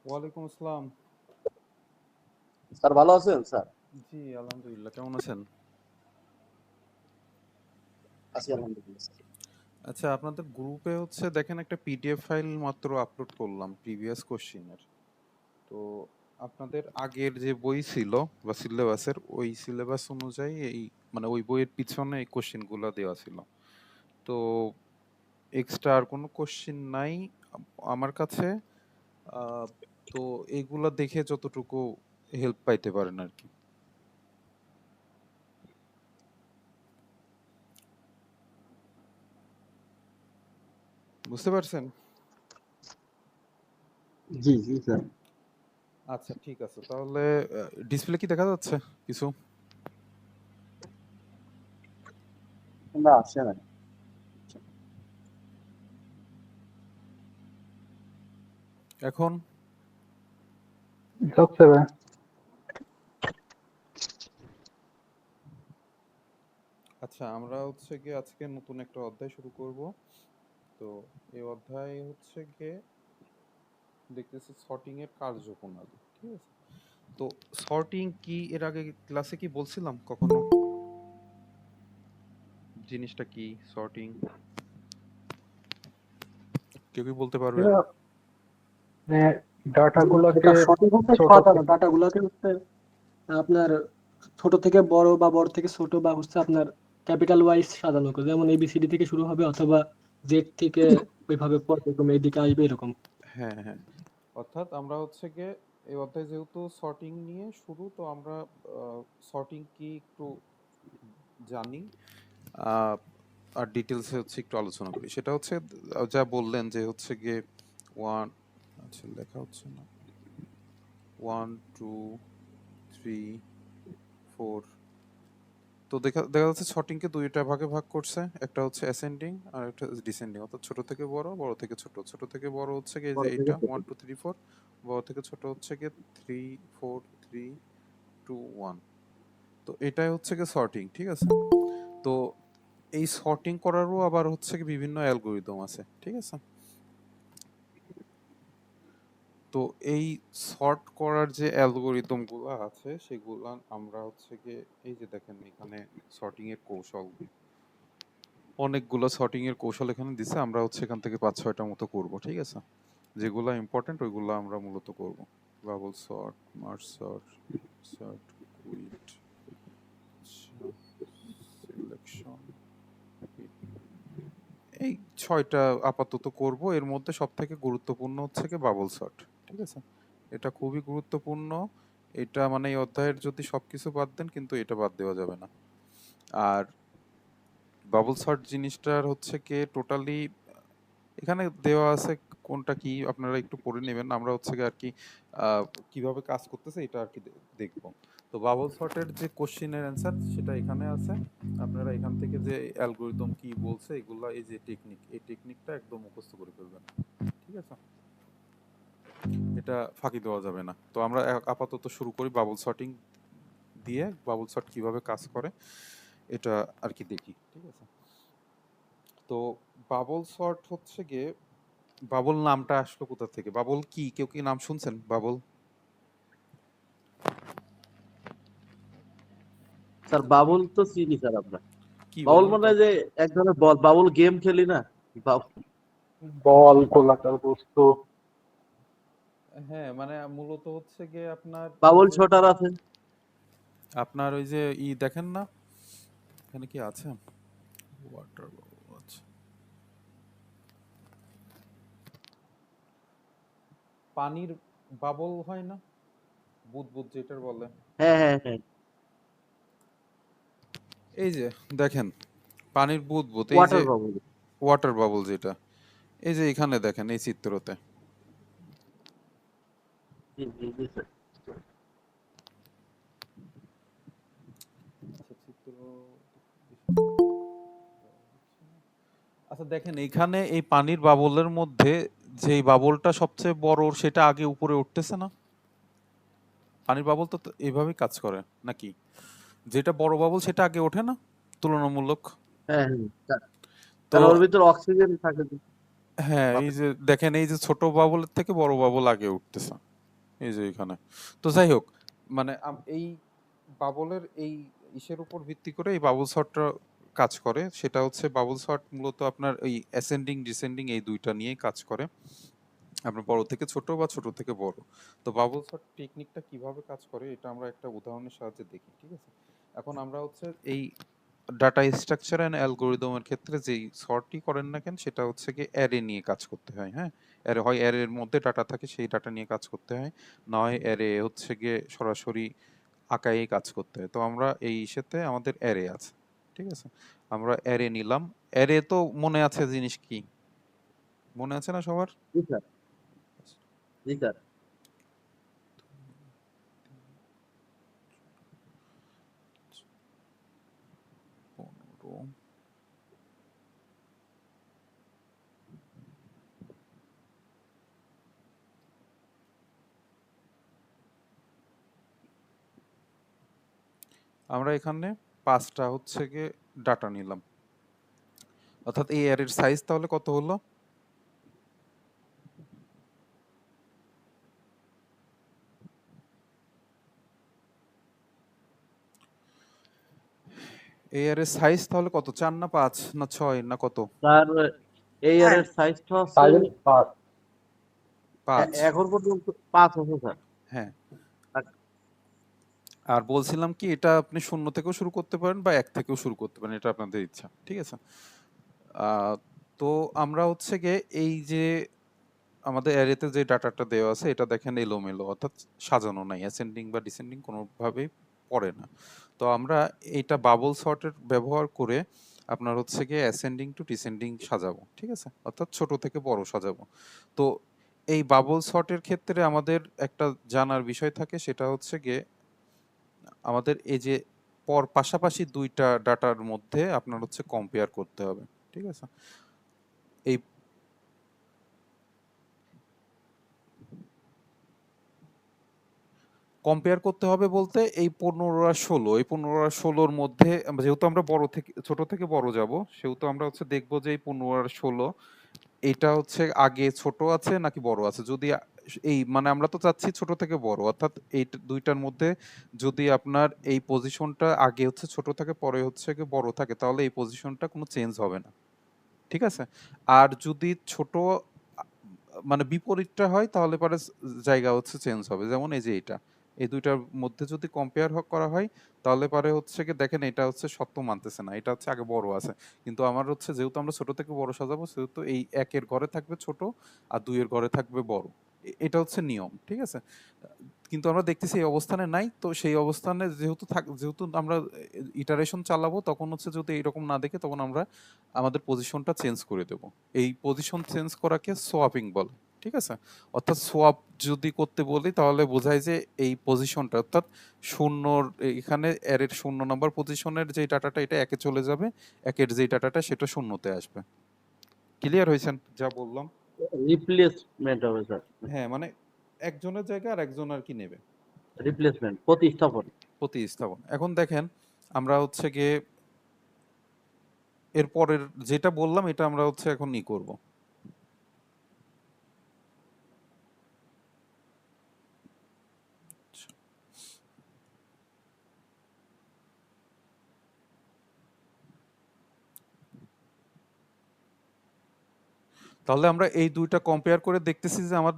ওয়ালাইকুম আসসালাম। স্যার ভালো আছেন স্যার? জি, আলহামদুলিল্লাহ। কেমন আছেন? আছি আলহামদুলিল্লাহ স্যার। আচ্ছা, আপনাদের গ্রুপে দেখেন একটা পিডিএফ ফাইল মাত্র আপলোড করলাম প্রিভিয়াস কোশ্চিনের। তো আপনাদের আগের যে বই ছিল বা সিলেবাসের ওই সিলেবাস অনুযায়ী এই মানে ওই বইয়ের পিছনে এই কোশ্চিনগুলো দেওয়া ছিল। তো এক্সট্রা আর কোনো কোশ্চিন নাই আমার কাছে। আহ, তো এইগুলা দেখে যতটুকু হেল্প পাইতে পারেন আর কি। বুঝতে পারছেন? জি জি স্যার। আচ্ছা, ঠিক আছে তাহলে। ডিসপ্লে কি দেখা যাচ্ছে কিছু? না আসে না। এখন হচ্ছে ভাই। আচ্ছা, আমরা গিয়ে আজকে নতুন একটা অধ্যায় শুরু করব। তো এই অধ্যায় গিয়ে দেখতেছি সর্টিং এর কার্যপ্রণালী। ঠিক আছে। তো সর্টিং কি এর আগে ক্লাসে কি বলছিলাম কখনো? জিনিসটা কি সর্টিং? কেউ কি বলতে পারবেন? ডাটা এটা গুলোকে সঠিক হচ্ছে ছোট সাজানো থেকে ডাটা গুলাকে হচ্ছে আপনার ছোট থেকে বড় বা বড় থেকে ছোট বা হচ্ছে আপনার ক্যাপিটাল ওয়াইজ সাজানো করে, যেমন এবিসিডি থেকে শুরু হবে অথবা জেড থেকে ওইভাবে পর্যায়ক্রমে এইদিকে আসবে এরকম। হ্যাঁ, হ্যাঁ। অর্থাৎ আমরা গিয়ে এই অধ্যায় যেহেতু সর্টিং নিয়ে শুরু, তো আমরা সর্টিং কি একটু জানি। আহ, আর ডিটেলসে একটু আলোচনা করি। সেটা যা বললেন যে গিয়ে ওয়ান, আচ্ছা লেখা হচ্ছে না, 1 2 3 4। তো দেখা দেখা যাচ্ছে সর্টিংকে দুইটা ভাগে ভাগ করছে। একটা অ্যাসেন্ডিং আর একটা ডিসেন্ডিং, অর্থাৎ ছোট থেকে বড়, বড় থেকে ছোট। ছোট থেকে বড় গিয়ে এই যে বড় থেকে এটা ছোট। 1 2 3 4। বড় থেকে ছোট গিয়ে 3 4 3 2 1। তো এটাই গিয়ে সর্টিং। ঠিক আছে। তো এই সর্টিং করারও আবার কি বিভিন্ন অ্যালগরিদম আছে। ঠিক আছে। তো এই সর্ট করার যে অ্যালগরিদম গুলো আছে সেগুলো আমরা গিয়ে এই যে দেখেন এখানে সর্টিং এর কৌশল, অনেকগুলো সর্টিং এর কৌশল এখানে দিছে। আমরা এখান থেকে 5-6টা মতো করব। ঠিক আছে। যেগুলো ইম্পর্টেন্ট ওইগুলো আমরা মূলত করব। Bubble sort, merge sort, sort, quick, selection, এই 6টা আপাতত করব। এর মধ্যে সবথেকে গুরুত্বপূর্ণ কি বাবল সর্ট। ঠিক আছে। এটা খুবই গুরুত্বপূর্ণ। এটা মানে এই অধ্যায়ের যদি সবকিছু বাদ দেন কিন্তু এটা বাদ দেওয়া যাবে না। আর বাবল সর্ট জিনিসটার কি টোটালি এখানে দেওয়া আছে। কোনটা কি আপনারা একটু পড়ে নেবেন। আমরা আর কি কিভাবে কাজ করতেছে এটা আর কি দেখব। তো বাবল সর্টের যে কোশ্চেনের অ্যান্সার সেটা এখানে আছে। আপনারা এখান থেকে যে অ্যালগরিদম কি বলছে এগুলা, এই যে টেকনিক, এই টেকনিকটা একদম মুখস্থ করে ফেলবেন। ঠিক আছে। এটা ফাঁকি দেওয়া যাবে না। তো আমরা আপাতত শুরু করি বাবল সর্টিং দিয়ে। বাবল সর্ট কিভাবে কাজ করে এটা আর কি দেখি। ঠিক আছে। তো বাবল সর্ট গিয়ে, বাবল নামটা আসলো কোথা থেকে? বাবল কি কেউ কি নাম শুনছেন বাবল? স্যার বাবুল তো চিনি স্যার আমরা। কি বাবুল বলেন তো? মানে যে এক ধরনের বল, বাবুল গেম খেলি না? বাবুল। বল গোলাকার বস্তু। হ্যাঁ, মানে মূলত গিয়ে আপনার এই বাবুল যে ছোটার আছে। আপনার ওই যে দেখেন না, এখানে কি আছে? Water bubble. আচ্ছা, পানির বাবল হয় না, বুদবুদ যেটার বলে। হ্যাঁ হ্যাঁ হ্যাঁ। এই যে দেখেন পানির বুদবুদ, এই যে ওয়াটার বাবুল। ওয়াটার বাবল যেটা, এই যে এখানে দেখেন এই চিত্রতে। জি জি জি স্যার। আচ্ছা, চিত্র। আচ্ছা দেখেন এইখানে এই পানির বাবলের মধ্যে যে বাবলটা সবচেয়ে বড় সেটা আগে উপরে উঠতেছে না? পানির বাবল তো এইভাবেই কাজ করে নাকি? যেটা বড় বাবল সেটা আগে ওঠে না তুলনামূলক? হ্যাঁ হ্যাঁ তো কারণ ওর ভিতর অক্সিজেন থাকে তো। হ্যাঁ, এই যে দেখেন এই যে ছোট বাবলের থেকে বড় বাবল আগে উঠতেছে। এই যে এখানে। তো যাই হোক, মানে এই বাবলের এই ইসের উপর ভিত্তি করে এই বাবল সর্টটা কাজ করে। সেটা হচ্ছে বাবল সর্ট মূলত আপনার এই অ্যাসেন্ডিং ডিসেন্ডিং এই দুইটা নিয়েই কাজ করে, আপনার বড় থেকে ছোট বা ছোট থেকে বড়। তো বাবল সর্ট টেকনিকটা কিভাবে কাজ করে এটা আমরা একটা উদাহরণের সাহায্যে দেখি, ঠিক আছে? এখন আমরা হচ্ছে এই ডাটা স্ট্রাকচার অ্যান্ড অ্যালগোরিদমের ক্ষেত্রে যেই সর্টই করেন না কেন সেটা হচ্ছে কি অ্যারে নিয়ে কাজ করতে হয়। হ্যাঁ, অ্যারে হয় অ্যারের মধ্যে ডাটা থাকে সেই ডাটা নিয়ে কাজ করতে হয়, নয় অ্যারে হচ্ছে গিয়ে সরাসরি আকারে কাজ করতে হয়। তো আমরা এই ইসেতে আমাদের অ্যারে আছে, ঠিক আছে? আমরা অ্যারে নিলাম। অ্যারে তো মনে আছে জিনিস কি, মনে আছে না সবার? জি স্যার, জি স্যার। 15। আমরা এখানে 5টা হচ্ছে গিয়ে ডাটা নিলাম, অর্থাৎ এই অ্যারের সাইজ তাহলে কত হলো? এই অ্যারের সাইজ তাহলে কত, 4 না 5 না 6 না কত? স্যার এই এর সাইজটা হচ্ছে সাইলেন্ট পাস। 5। এখন পর্যন্ত 5 আছে স্যার। হ্যাঁ, আর আর বলছিলাম কি এটা আপনি 0 থেকেও শুরু করতে পারেন বা 1 থেকেও শুরু করতে পারেন, এটা আপনাদের ইচ্ছা, ঠিক আছে? আহ, তো আমরা হচ্ছে গিয়ে এই যে আমাদের অ্যারেতে যে ডাটাটা দেওয়া আছে এটা দেখেন এলোমেলো, অর্থাৎ সাজানো নাই, অ্যাসেন্ডিং বা ডিসেন্ডিং কোনোভাবেই পড়ে না। তো আমরা এইটা বাবল সর্টের ব্যবহার করে আপনার হচ্ছে গিয়ে অ্যাসেন্ডিং টু ডিসেন্ডিং সাজাবো, ঠিক আছে? অর্থাৎ ছোট থেকে বড় সাজাবো। তো এই বাবল সর্টের ক্ষেত্রে আমাদের একটা জানার বিষয় থাকে, সেটা হচ্ছে গিয়ে আমাদের এই যে পাশাপাশি দুইটা ডাটার মধ্যে আপনার হচ্ছে কম্পেয়ার করতে হবে, ঠিক আছে? এই কম্পেয়ার করতে হবে বলতে এই 15 আর 16, এই 15 আর 16-র মধ্যে যেহেতু আমরা বড় থেকে ছোট থেকে বড় যাব, সেহেতু আমরা হচ্ছে দেখবো যে এই 15 আর 16 এটা হচ্ছে আগে ছোট আছে নাকি বড় আছে। যদি এই মানে আমরা তো চাচ্ছি ছোট থেকে বড়, অর্থাৎ এই দুইটার মধ্যে যদি আপনার এই পজিশনটা আগে হচ্ছে ছোট থাকে পরে হচ্ছে গিয়ে বড় থাকে, তাহলে এই পজিশনটা কোনো চেঞ্জ হবে না, ঠিক আছে? আর যদি ছোট মানে বিপরীতটা হয় তাহলে পরে জায়গা হচ্ছে চেঞ্জ হবে। যেমন এই যে এটা, এই দুইটার মধ্যে যদি কম্পেয়ার করা হয় তাহলে পরে হচ্ছে কি দেখেন এটা হচ্ছে সত্য মানতেছে না, এটা হচ্ছে আগে বড় আছে। কিন্তু আমার হচ্ছে যেহেতু আমরা ছোট থেকে বড় সাজাবো সেহেতু এই 1-এর ঘরে থাকবে ছোট আর 2-এর ঘরে থাকবে বড়। এটা হচ্ছে নিয়ম, ঠিক আছে? কিন্তু আমরা দেখতেছি এই অবস্থানে নাই, তো সেই অবস্থানে যেহেতু আমরা ইটারেশন চালাবো তখন হচ্ছে যদি এইরকম না দেখে তখন আমরা আমাদের পজিশনটা চেঞ্জ করে দেব। এই পজিশন চেঞ্জ করাকে সোয়াপিং বলে, ঠিক আছে? অর্থাৎ সোয়াপ যদি করতে বলি তাহলে বোঝায় যে এই পজিশনটা অর্থাৎ শূন্যর এখানে এর 0 নম্বর পজিশনের যে ডাটাটা এটা 1-এ চলে যাবে, 1-এর যে ডাটাটা সেটা 0-তে আসবে। ক্লিয়ার হয়েছেন যা বললাম? রিপ্লেসমেন্ট হবে স্যার। হ্যাঁ, মানে একজনের জায়গা আর একজন আর কি নেবে, রিপ্লেসমেন্ট, প্রতিস্থাপন। প্রতিস্থাপন। এখন দেখেন আমরা হচ্ছে গিয়ে এর পরের যেটা বললাম এটা আমরা হচ্ছে এখন করব। তাহলে আমরা এই দুইটা কম্পেয়ার করে দেখতেছি যে আমার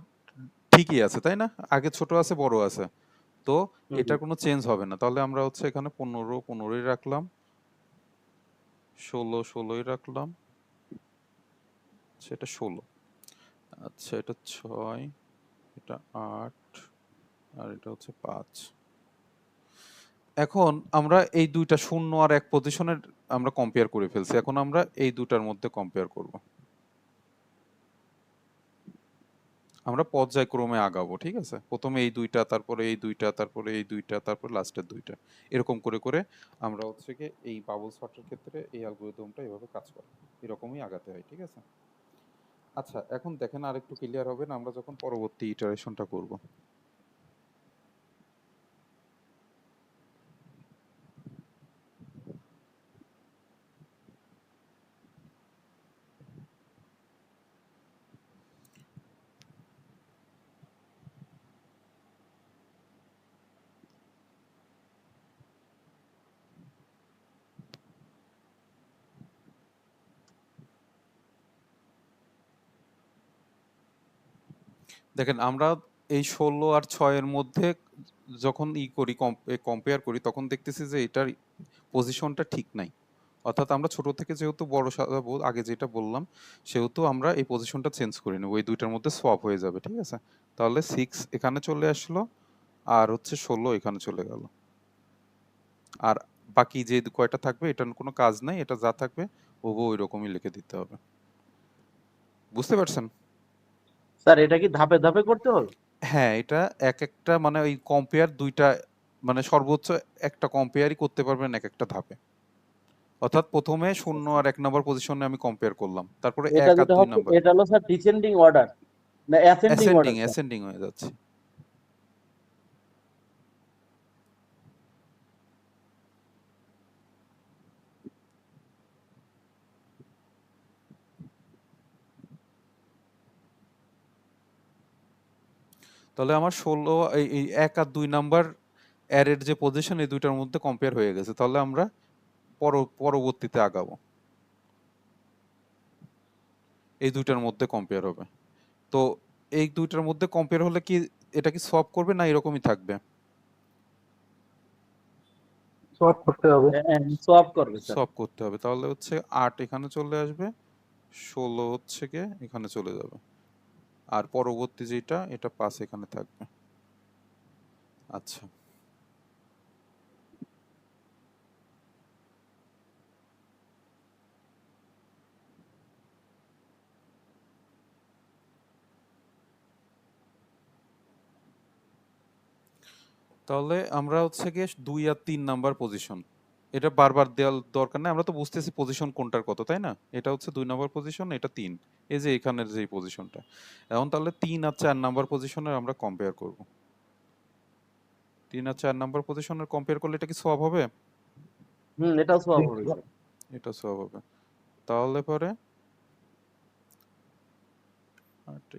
ঠিকই আছে, তাই না? আগে ছোট আছে বড় আছে, তো হুম, এটা কোনো চেঞ্জ হবে না। তাহলে আমরা হচ্ছে এখানে 15 15ই রাখলাম, 16 16ই রাখলাম, সেটা 16, আচ্ছা এটা 6, এটা 8, আর এটা হচ্ছে 5। এখন আমরা এই দুইটা 0 আর 1 পজিশনের আমরা কম্পেয়ার করে ফেলছি, এখন আমরা এই দুটার মধ্যে কম্পেয়ার করব। আমরা পর্যায়ক্রমে আগাবো, ঠিক আছে? প্রথমে এই দুইটা, তারপরে এই দুইটা, তারপরে এই দুইটা, তারপর লাস্টের দুইটা, এরকম করে করে আমরা হচ্ছে কি এই বাবল সর্টের ক্ষেত্রে এই অ্যালগরিদমটা এভাবে কাজ করে, এরকমই আগাতে হয়, ঠিক আছে? আচ্ছা এখন দেখেন আর একটু ক্লিয়ার হবে না আমরা যখন পরবর্তী ইটারেশনটা করব। দেখেন আমরা এই 16 আর 6 এর মধ্যে যখন করি কম্পেয়ার করি তখন দেখতেছি যে এটার পজিশনটা ঠিক নাই। অর্থাৎ আমরা ছোট থেকে যেহেতু বড় সাজাবো আগে যেটা বললাম, সেহেতু আমরা এই পজিশনটা চেঞ্জ করে নেব। এই দুইটার মধ্যে সোয়াপ হয়ে যাবে, ঠিক আছে? তাহলে 6 এখানে চলে আসলো আর হচ্ছে 16 এখানে চলে গেল। আর বাকি যে কয়টা থাকবে এটার কোনো কাজ নাই, এটা যা থাকবে ওগো ওই রকমই লিখে দিতে হবে। বুঝতে পারছেন? স্যার এটা কি ধাপে ধাপে করতে হবে? হ্যাঁ, এটা একটা মানে ওই কম্পেয়ার দুইটা মানে সর্বোচ্চ একটা কম্পেয়ারই করতে পারবেন এক একটা ধাপে। অর্থাৎ প্রথমে 0 আর 1 নম্বর পজিশনে আমি কম্পেয়ার করলাম, তারপরে এটা 1 আর যেটা 2 হচ্ছে নাম্বার এটা হলো স্যার ডিসেন্ডিং অর্ডার না অ্যাসেন্ডিং অর্ডার স্যার? অ্যাসেন্ডিং হয়ে যাচ্ছে। তাহলে আমার 16 এই 1 আর 2 নাম্বার অ্যারের যে পজিশন এই দুইটার মধ্যে কম্পেয়ার হয়ে গেছে। তাহলে আমরা পরবর্তীতে আগাবো। এই দুইটার মধ্যে কম্পেয়ার হবে। তো এই দুইটার মধ্যে কম্পেয়ার হলে কি এটা কি সোয়াপ করবে না এরকমই থাকবে? সব করতে হবে। সোয়াপ করবে স্যার। সোয়াপ করতে হবে। তাহলে হচ্ছে 8 এখানে চলে আসবে, 16 হচ্ছে গিয়ে এখানে চলে যাবে। আর পরবর্তী যেটা এটা 5 এখানে থাকবে। আচ্ছা, তাহলে আমরা হচ্ছে গিয়ে 2 আর 3 নাম্বার পজিশন এটা বারবার দেওয়ার দরকার নেই, আমরা তো বুঝতেছি পজিশন কোনটার কত, তাই না? এটা হচ্ছে 2 নাম্বার পজিশন, এটা 3, এই যে এখানের যে পজিশনটা। এখন তাহলে 3 আর 4 নাম্বার পজিশনের আমরা কম্পেয়ার করব। 3 আর 4 নাম্বার পজিশনের কম্পেয়ার করলে এটা কি সোয়াপ হবে? এটাও সোয়াপ হবে স্যার। এটা সোয়াপ হবে। তাহলে পরে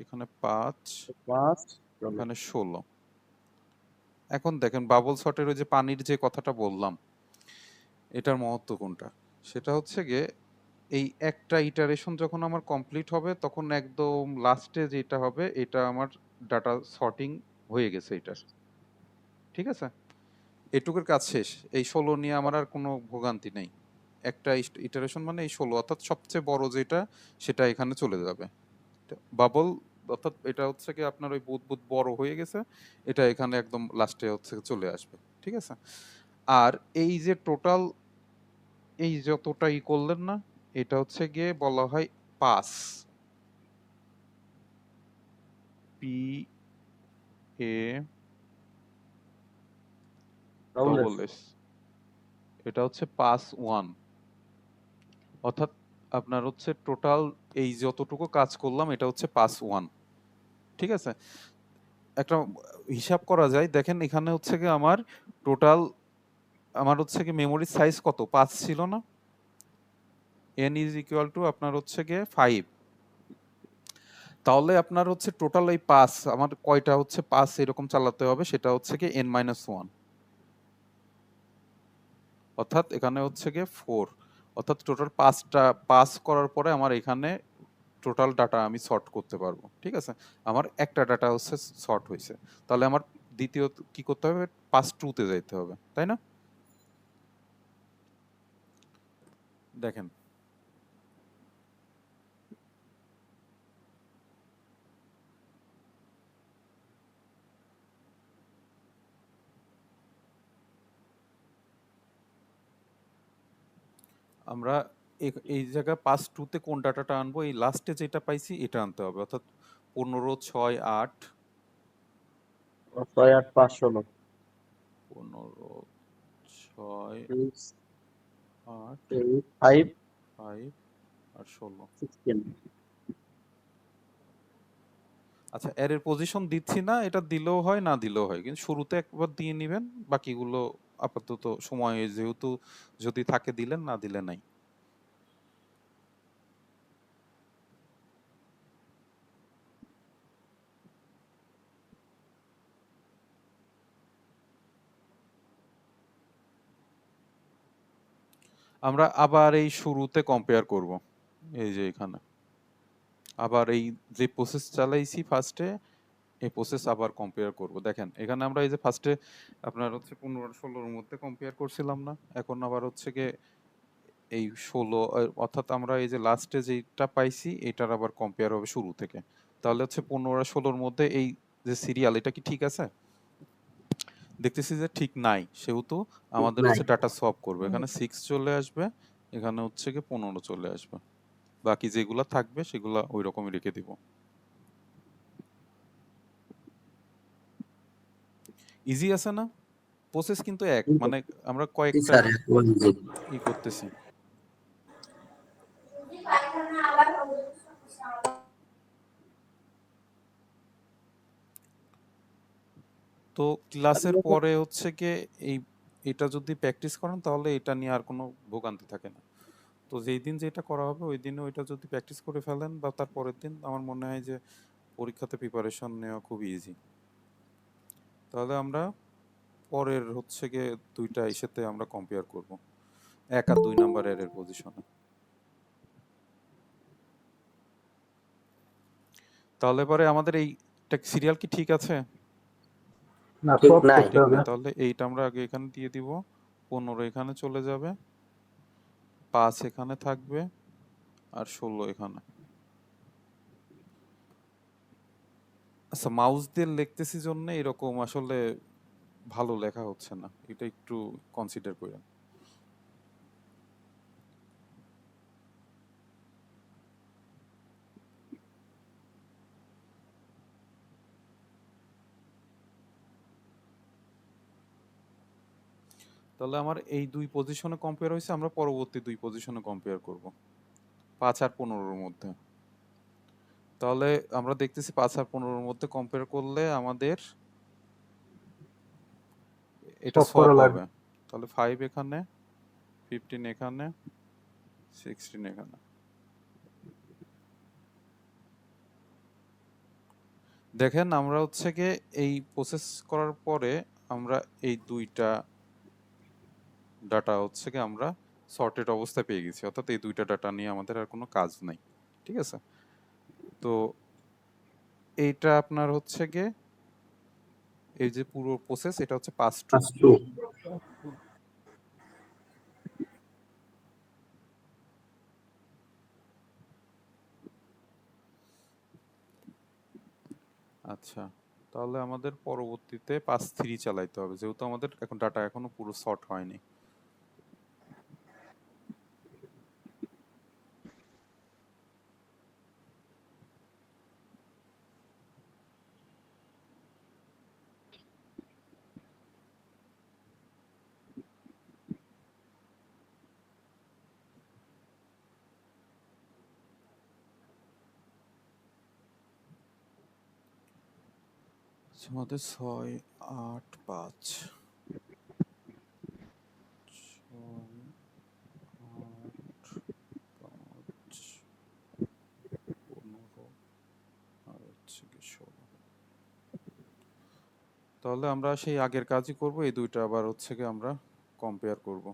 এখানে 5, 5 এখানে 16। এখন দেখেন বাবল শটের ওই যে পানির যে কথাটা বললাম, এটার মহত্ব কোনটা? সেটা হচ্ছে গিয়ে এই একটা ইটারেশন যখন আমার কমপ্লিট হবে তখন একদম লাস্টে যেটা হবে এটা আমার ডাটা সর্টিং হয়ে গেছে এটার, ঠিক আছে? এটুকুর কাজ শেষ। এই 16 নিয়ে আমার আর কোনো ভোগান্তি নেই। একটা ইটারেশন মানে এই 16, অর্থাৎ সবচেয়ে বড় যেটা সেটা এখানে চলে যাবে। বাবল অর্থাৎ এটা হচ্ছে কি আপনার ওই বুদবুদ বড় হয়ে গেছে, এটা এখানে একদম লাস্টে হচ্ছে চলে আসবে, ঠিক আছে? আর এই যে টোটাল এই যতটা করলেন না, এটা হচ্ছে গিয়ে বলা হয় pass, P A double S. এটা হচ্ছে পাস 1, অর্থাৎ আপনার হচ্ছে টোটাল এই যতটুকু কাজ করলাম এটা হচ্ছে পাস 1, ঠিক আছে? একটা হিসাব করা যায়, দেখেন এখানে হচ্ছে কি আমার টোটাল আমার হচ্ছে কি মেমোরির সাইজ কত? 5 ছিল না? n ইজ ইকুয়াল টু আপনার হচ্ছে গিয়ে 5। তাহলে আপনার হচ্ছে টোটাল এই 5 আমার কয়টা হচ্ছে 5 এরকম চালাতে হবে সেটা হচ্ছে কি n-1, অর্থাৎ এখানে হচ্ছে গিয়ে 4, অর্থাৎ টোটাল 5টা পাস করার পরে আমার এখানে টোটাল ডাটা আমি সর্ট করতে পারবো, ঠিক আছে? আমার একটা ডাটা হচ্ছে সর্ট হয়েছে, তাহলে আমার দ্বিতীয় কি করতে হবে? পাস 2-তে যাইতে হবে, তাই না? দেখেন আমরা এই জায়গায় পাস 2-তে কোন ডাটাটা আনবো? এই লাস্টে যেটা পাইছি এটা আনতে হবে, অর্থাৎ 15, 6, 8, 6 8 5 16 15, 6, 8, 5 5 আর 16। 16 আচ্ছা, এর পজিশন দিচ্ছি না, এটা দিলেও হয় না দিলেও হয়, কিন্তু শুরুতে একবার দিয়ে নেবেন, বাকিগুলো আপাতত সময় যেহেতু যদি থাকে দিলেন, না দিলে নাই। আমরা আবার এই শুরুতে কম্পেয়ার করব, এই যে এখানে আবার এই যে প্রসেস চালাইছি ফার্স্টে এই প্রসেস আবার কম্পেয়ার করব। দেখেন এখানে আমরা এই যে ফার্স্টে আপনার হচ্ছে 15 আর 16 মধ্যে কম্পেয়ার করছিলাম না, এখন আবার হচ্ছে গিয়ে এই 16 অর্থাৎ আমরা এই যে লাস্টে যেটা পাইছি এটার আবার কম্পেয়ার হবে শুরু থেকে। তাহলে হচ্ছে 15 আর 16 মধ্যে এই যে সিরিয়াল এটা কি ঠিক আছে? দেখতেছি যে ঠিক নাই, সেহেতু আমাদের নাই। হচ্ছে ডাটা সোয়াপ করবে। এখানে 6 চলে আসবে, এখানে হচ্ছে গিয়ে 15 চলে আসবে, বাকি যেগুলা থাকবে সেগুলা ওই রকমই রেখে দিব। ইজি আছে না? প্রসেস কিন্তু এক, মানে আমরা জি কয়েকটা স্যার, একদম easy। করতেছি। তো ক্লাসের পরে হচ্ছে গিয়ে এই এটা যদি প্র্যাকটিস করেন তাহলে এটা নিয়ে আর কোনো ভোগান্তি থাকে না। তো যেই দিন যেটা করা হবে ওই দিনে ওইটা যদি প্র্যাকটিস করে ফেলেন বা তার পরের দিন, আমার মনে হয় যে পরীক্ষাতে প্রিপারেশন নেওয়া খুব ইজি। তাহলে আমরা পরের হচ্ছে গিয়ে দুইটা ইসেতে আমরা কম্পেয়ার করব, 1 আর 2 নাম্বার এর পজিশনে। তাহলে পরে আমাদের এই সিরিয়াল কি ঠিক আছে? না, ঠিক সব নাই। করতে ঠিক হবে। না, তাহলে এইটা আমরা আগে এখানে দিয়ে দিব, 15 এখানে চলে যাবে, 5 এখানে থাকবে, আর 16 এখানে। আচ্ছা, মাউস দিয়ে লিখতেছি জন্য এরকম আসলে ভালো লেখা হচ্ছে না, এটা একটু কনসিডার করেন। তাহলে আমার এই দুই পজিশনে কম্পেয়ার হয়েছে, আমরা পরবর্তী দুই পজিশনে কম্পেয়ার করব 5 আর 15-র মধ্যে। তাহলে আমরা দেখতেছি 5 আর 15-র মধ্যে কম্পেয়ার করলে আমাদের এটা সব সোয়াপ করা লাগবে। হবে। তাহলে 5 এখানে, 15 এখানে, 16 এখানে। দেখেন আমরা হচ্ছে গিয়ে এই প্রসেস করার পরে আমরা এই দুইটা ডাটা হচ্ছে গিয়ে আমরা সর্টেড অবস্থায় পেয়ে গেছি, অর্থাৎ এই দুইটা ডাটা নিয়ে আমাদের আর কোনো কাজ নাই। ঠিক আছে, তো এইটা আপনার হচ্ছে গিয়ে এই যে পুরো প্রসেস এটা হচ্ছে পাস টু। Pass two। আচ্ছা, তাহলে আমাদের পরবর্তীতে পাস 3 চালাইতে হবে, যেহেতু আমাদের এখন ডাটা এখনো পুরো সর্ট হয়নি। আচ্ছা, আমাদের 6 8 5 আর হচ্ছে কি 16। তাহলে আমরা সেই আগের কাজই করব, এই দুইটা আবার হচ্ছে কি আমরা কম্পেয়ার করব।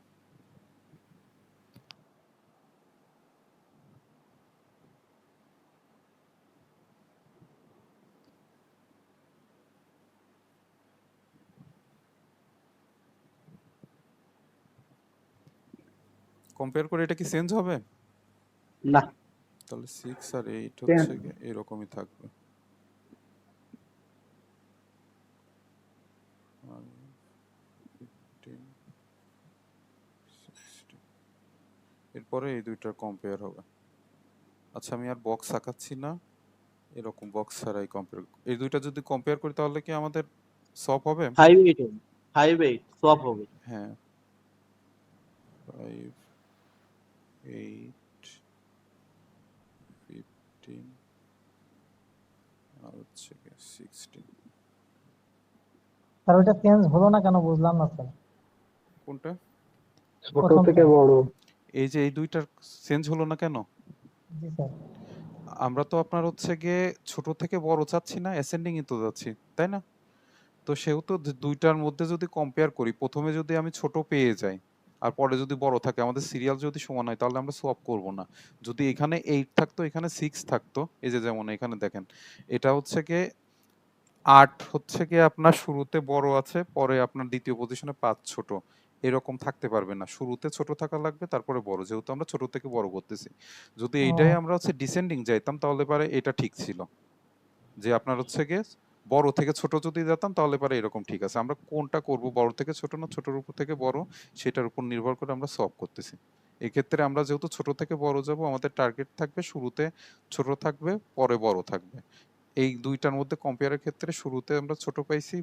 কম্পেয়ার করে এটা কি চেঞ্জ হবে? না। তাহলে 6 আর 8 হচ্ছে কি এরকমই থাকবে। আর 15 16, এরপরে এই দুইটার কম্পেয়ার হবে। আচ্ছা, আমি আর বক্স আঁকাচ্ছি না, এরকম বক্স ছাড়াই কম্পেয়ার। এই দুইটা যদি কম্পেয়ার করি তাহলে কি আমাদের সব হবে? 5 8 হবে। 5 8 swap হবে। হ্যাঁ, 5 8 15 আর হচ্ছে কি 16। স্যার ওইটা চেঞ্জ হলো না কেন বুঝলাম না স্যার। কোনটা? ছোট প্রথমটা। থেকে বড়। এই যে এই দুইটার চেঞ্জ হলো না কেন? জি স্যার। আমরা তো আপনার হচ্ছে গিয়ে ছোট থেকে বড় চাচ্ছি না, অ্যাসেন্ডিং এ তো যাচ্ছি, তাই না? তো সেহেতু দুইটার মধ্যে যদি কম্পেয়ার করি, প্রথমে যদি আমি ছোট পেয়ে যাই আর পরে যদি বড় থাকে, আমাদের সিরিয়াল যদি সমান হয় তাহলে আমরা সোয়াপ করব না। যদি এখানে 8 থাকতো এখানে 6 থাকতো, এই যে যেমন এখানে দেখেন এটা হচ্ছে গিয়ে 8 হচ্ছে কি আপনার শুরুতে বড় আছে, পরে আপনার দ্বিতীয় পজিশনে 5 ছোট। এরকম থাকতে পারবে না। শুরুতে ছোট থাকা লাগবে, তারপরে বড়। যেহেতু আমরা ছোট থেকে বড় করতেছি। যদি এইটাই আমরা হচ্ছে ডিসেন্ডিং যাইতাম, তাহলে পারে এটা ঠিক ছিল। যে আপনার হচ্ছে গিয়ে বড় থেকে ছোট যদি যেতাম, তাহলে পারে এরকম ঠিক আছে। আমরা কোনটা করব, বড় থেকে ছোট না ছোটর উপর থেকে বড়, সেটার উপর নির্ভর করে আমরা সলভ করতেছি। এক্ষেত্রে আমরা যেহেতু ছোট থেকে বড় যাব, আমাদের টার্গেট থাকবে শুরুতে ছোট থাকবে, পরে বড় থাকবে। এই দুইটার মধ্যে কম্পেয়ারের ক্ষেত্রে শুরুতে আমরা ছোট পাইছি,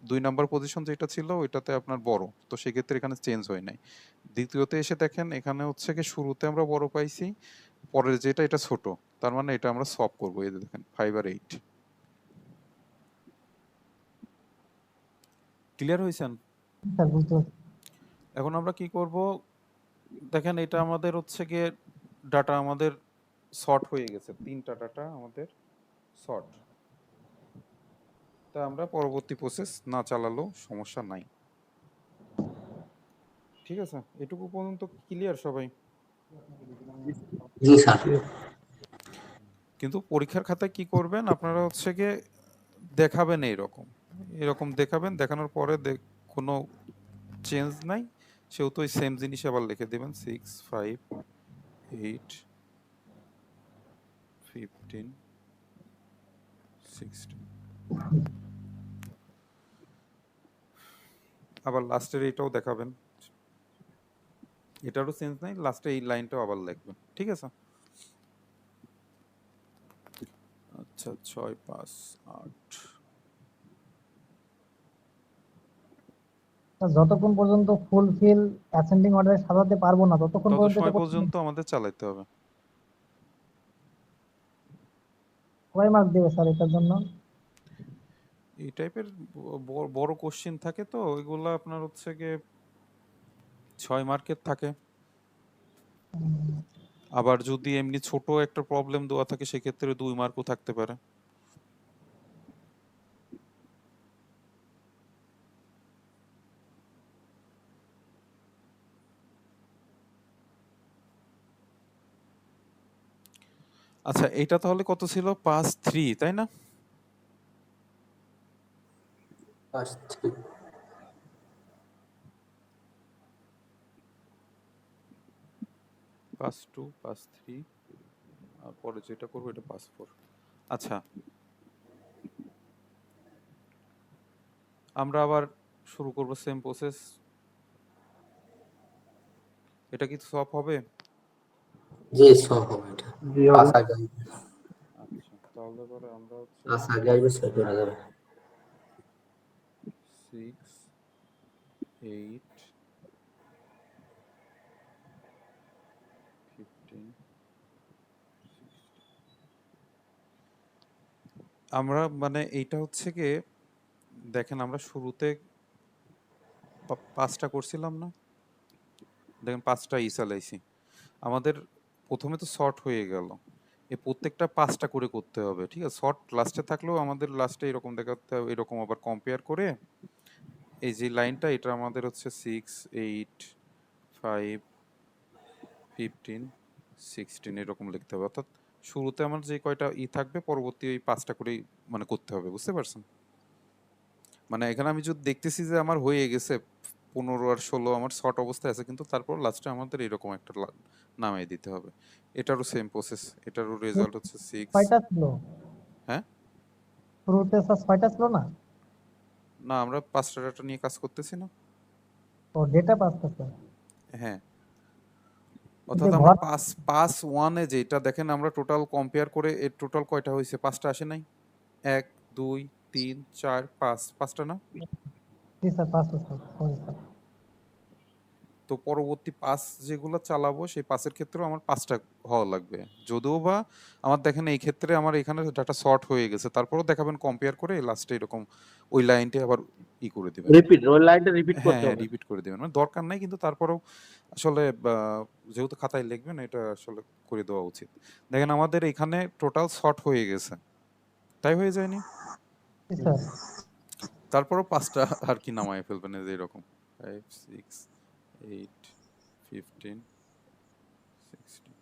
2 নাম্বার পজিশন যেটা ছিল ওইটাতে আপনার বড়, তো সেক্ষেত্রে এখানে চেঞ্জ হয় নাই। দ্বিতীয়তে এসে দেখেন এখানে হচ্ছে কি শুরুতে আমরা বড় পাইছি, পরের যেটা এটা ছোট, তার মানে এটা আমরা সলভ করবো। এই যে দেখেন 5 আর 8। ক্লিয়ার হয়েছেন? স্যার বুঝতে পারছি। এখন আমরা কি করব, দেখেন এটা আমাদের হচ্ছে গিয়ে ডাটা আমাদের সর্ট হয়ে গেছে, 3টা ডাটা আমাদের সর্ট। তা আমরা পরবর্তী প্রসেস না চালালেও সমস্যা নাই। ঠিক আছে, এটুকু পর্যন্ত ক্লিয়ার সবাই? জি স্যার। কিন্তু পরীক্ষার খাতায় কি করবেন আপনারা হচ্ছে গিয়ে দেখাবেন এইরকম, এরকম দেখাবেন, দেখানোর পরে কোনো চেঞ্জ নাই, সেহেতু ওই সেম জিনিস আবার লিখে দেবেন 6, 5, 8, 15, 16। আবার লাস্টের এইটাও দেখাবেন, এটারও চেঞ্জ নাই, লাস্টে এই লাইনটাও আবার লিখবেন। ঠিক আছে? আচ্ছা 6, 5, 8। স্যার, যতক্ষণ পর্যন্ত ফুলফিল অ্যাসেন্ডিং অর্ডারে সাজাতে পারবো না ততক্ষণ তত পর্যন্ত সময় এটা করতে পর্যন্ত আমাদের চালাতে হবে। কয় মার্ক দেবে স্যার এটার জন্য? এই টাইপের বড় কোশ্চেন থাকে, তো ওইগুলো আপনার হচ্ছে গিয়ে 6 মার্কের থাকে। আবার যদি এমনি ছোট একটা প্রবলেম দেওয়া থাকে, সেক্ষেত্রে 2 মার্কও থাকতে পারে। আচ্ছা, এটা তাহলে কত ছিল? 5, 3, তাই না? আচ্ছা, 5, 2, 5, 3, আর পরে যেটা করবো এটা 5, 4। আচ্ছা, আমরা আবার শুরু করব সেম প্রসেস। এটা কি সলভ হবে? জি সব হবে এটা। জি পাঁচ হবে। আগে আচ্ছা, তাহলে পরে আমরা হচ্ছে পাঁচ আগে আসবে সব করা যাবে। 6, 8, 15, 16। আমরা মানে এইটা হচ্ছে গিয়ে দেখেন আমরা শুরুতে 5টা করছিলাম না? দেখেন 5টা চালাইছি। আমাদের প্রথমে তো শর্ট হয়ে গেল, এই প্রত্যেকটা 5টা করে করতে হবে। ঠিক আছে, শর্ট লাস্টে থাকলেও আমাদের লাস্টে এরকম দেখাতে হবে, এরকম আবার কম্পেয়ার করে এই যে লাইনটা, এটা আমাদের হচ্ছে 6, 8, 5, 15, 16 এরকম লিখতে হবে। অর্থাৎ শুরুতে আমার যে কয়টা থাকবে, পরবর্তী ওই 5টা করেই মানে করতে হবে। বুঝতে পারছেন? মানে এখানে আমি যদি দেখতেছি যে আমার হয়ে গেছে 15 আর 16 আমার শর্ট অবস্থায় আছে, কিন্তু তারপর লাস্টে আমাদের এরকম একটা নামাই দিতে হবে। এটারও সেম প্রসেস, এটারও রেজাল্ট হচ্ছে 6। ছয়টা ছিল হ্যাঁ, শুরুতে স্যার, ছয়টা ছিল না? না আমরা 5টা ডাটা নিয়ে কাজ করতেছি না? ও ডেটা পাঁচটা স্যার। হ্যাঁ, এই যে অর্থাৎ আমরা ঘর, 5, 1-এ যেটা দেখেন আমরা টোটাল কম্পেয়ার করে এর টোটাল কয়টা হয়েছে? 5টা আসে নাই? 1, 2, 3, 4, 5, 5টা না? জি স্যার পাঁচটা স্যার, সরি স্যার। তো পরবর্তী 5 যেগুলো চালাবো, সেই 5-এর ক্ষেত্রেও আমার 5টা হওয়া লাগবে। যদিও বা আমার দেখেন এই ক্ষেত্রে আমার এখানে ডাটা শর্ট হয়ে গেছে, তারপরেও দেখাবেন কম্পেয়ার করে লাস্টে এরকম ওই লাইনটা আবার করে দিবেন। রিপিট, ওই লাইনটা রিপিট হ্যাঁ করতে হ্যাঁ, হবে। রিপিট করে দিবেন, মানে দরকার নাই, কিন্তু তারপরেও আসলে যেহেতু খাতায় লিখবেন, এটা আসলে করে দেওয়া উচিত। দেখেন আমাদের এখানে টোটাল শর্ট হয়ে গেছে, তাই হয়ে যায়নি? জি স্যার। তারপরও 5টা আর কি নামায় ফেলবেন, এই যে এরকম 5, 6, 8, 15, 16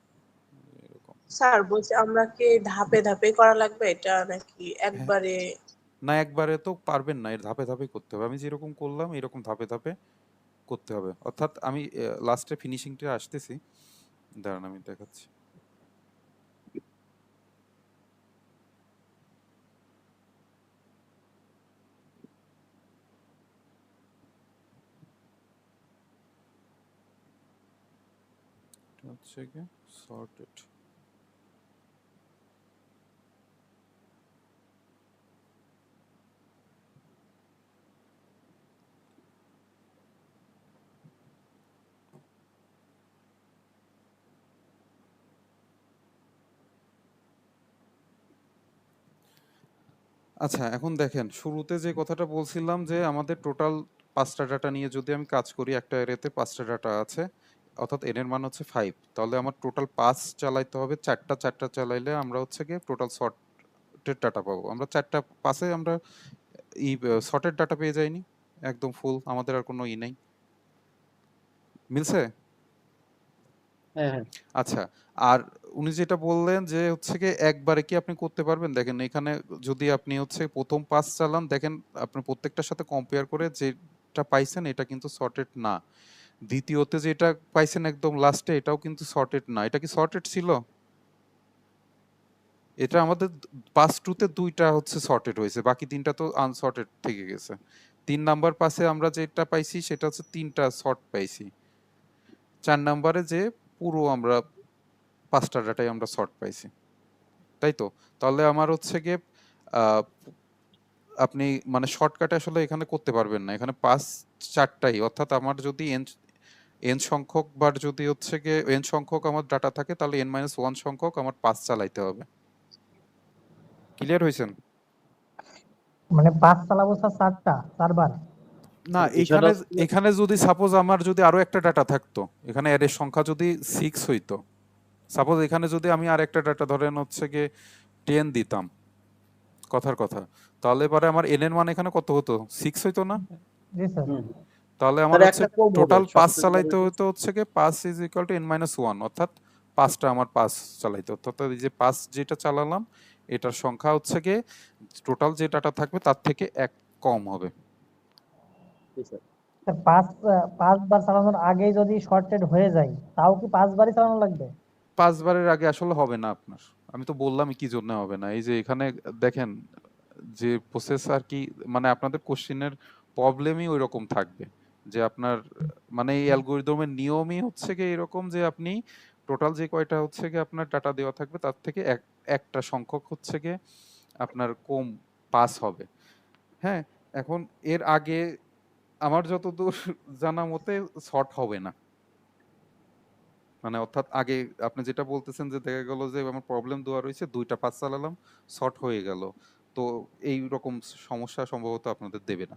এরকম। স্যার বলছি আমরা কি ধাপে ধাপে করা লাগবে এটা নাকি হ্যাঁ, একবারে? না একবারে তো পারবেন না, এর ধাপে ধাপে করতে হবে। আমি যেরকম করলাম এরকম ধাপে ধাপে করতে হবে। অর্থাৎ আমি লাস্টে ফিনিশিংটা আসতেছি, দাঁড়ান আমি দেখাচ্ছি। এটা হচ্ছে কি সর্টেড। আচ্ছা এখন দেখেন, শুরুতে যে কথাটা বলছিলাম যে আমাদের টোটাল 5টা ডাটা নিয়ে যদি আমি কাজ করি, একটা অ্যারেতে 5টা ডাটা আছে, অর্থাৎ n এর মান হচ্ছে 5, তাহলে আমার টোটাল 5 চালাইতে হবে। 4টা চালাইলে আমরা হচ্ছে গিয়ে টোটাল সর্টেড ডাটা পাবো। আমরা 4টা 5-এ আমরা এই সর্টেড ডাটা পেয়ে যাইনি, একদম ফুল, আমাদের আর কোনো নাই। মিলছে? হ্যাঁ হ্যাঁ আচ্ছা, আর উনি যেটা বললেন যে হচ্ছে কি একবারে কি আপনি করতে পারবেন, দেখেন এখানে যদি আপনি হচ্ছে প্রথম 5 চালান, দেখেন আপনি প্রত্যেকটার সাথে কম্পেয়ার করে যেটা পাইছেন এটা কিন্তু সর্টেড না। দ্বিতীয়তে যেটা পাইছেন একদম লাস্টে, এটাও কিন্তু সর্টেড না। এটা কি সর্টেড ছিল? এটা আমাদের পাস টুতে 2টা হচ্ছে সর্টেড হয়েছে, বাকি 3টা তো আনসর্টেড থেকে গেছে। 3 নাম্বার পাসে আমরা যেটা পাইছি সেটা হচ্ছে 3টা সর্ট পাইছি। 4 নাম্বারে যে পুরো আমরা 5টা ডাটাই আমরা সর্ট পাইছি, তাই তো? তাহলে আমার হচ্ছে গিয়ে আহ, আপনি মানে শর্টকাটে আসলে এখানে করতে পারবেন না। এখানে 4টাই, অর্থাৎ আমার যদি এন সংখ্যক বার যদি হচ্ছে গিয়ে এন সংখ্যক আমার ডাটা থাকে, তাহলে n-1 সংখ্যক আমার 5 চালাইতে হবে। ক্লিয়ার হয়েছেন? মানে 5 চালাবো স্যার 4টা 4 বার। না, বিষয়টা এখানে হচ্ছে এখানে যদি সাপোজ আমার যদি আরো একটা ডাটা থাকতো, এখানে এর সংখ্যা যদি 6 হইতো, সাপোজ এখানে যদি আমি আর একটা ডাটা ধরেন হচ্ছে গিয়ে 10 দিতাম, কথার কথা, তাহলে পরে আমার n এর মান এখানে কত হতো? 6 হইতো না? জি স্যার। হুম তাহলে আমার তাহলে হচ্ছে একটা কম হবে টোটাল 5 সবচেয়ে বড় চালাইতে হচ্ছে। হতো হচ্ছে গিয়ে 5 ইজ ইকুয়াল টু n-1, অর্থাৎ 5টা আমার 5 চালাইতে হতো। অর্থাৎ এই যে 5 যেটা চালালাম এটার সংখ্যা হচ্ছে গিয়ে টোটাল যে ডাটা থাকবে তার থেকে 1 কম হবে। জি, স্যার। স্যার 5 বার চালানোর আগেই যদি শর্টেড হয়ে যায় তাও কি 5 বারই চালানো লাগবে? 5 বারের আগে আসলে হবে না আপনার। আমি তো বললামই কি জন্য হবে না। এই যে এখানে দেখেন যে প্রসেস আর কি, মানে আপনাদের কোশ্চেনের প্রবলেমই ওইরকম থাকবে যে আপনার মানে এই অ্যালগরিদমের নিয়মই হচ্ছে গিয়ে এরকম যে আপনি টোটাল যে কয়টা হচ্ছে গিয়ে আপনার ডাটা দেওয়া থাকবে তার থেকে একটা সংখ্যক হচ্ছে গিয়ে আপনার কম পাস হবে। হ্যাঁ, এখন এর আগে আমার যতদূর জানা মতে শর্ট হবে না। মানে অর্থাৎ আগে আপনি যেটা বলতেছেন যে দেখা গেল যে আমার প্রবলেম দেওয়া রয়েছে, 2টা 5 চালালাম, শর্ট হয়ে গেল, তো এই রকম সমস্যা সম্ভবত আপনাদের দেবে না।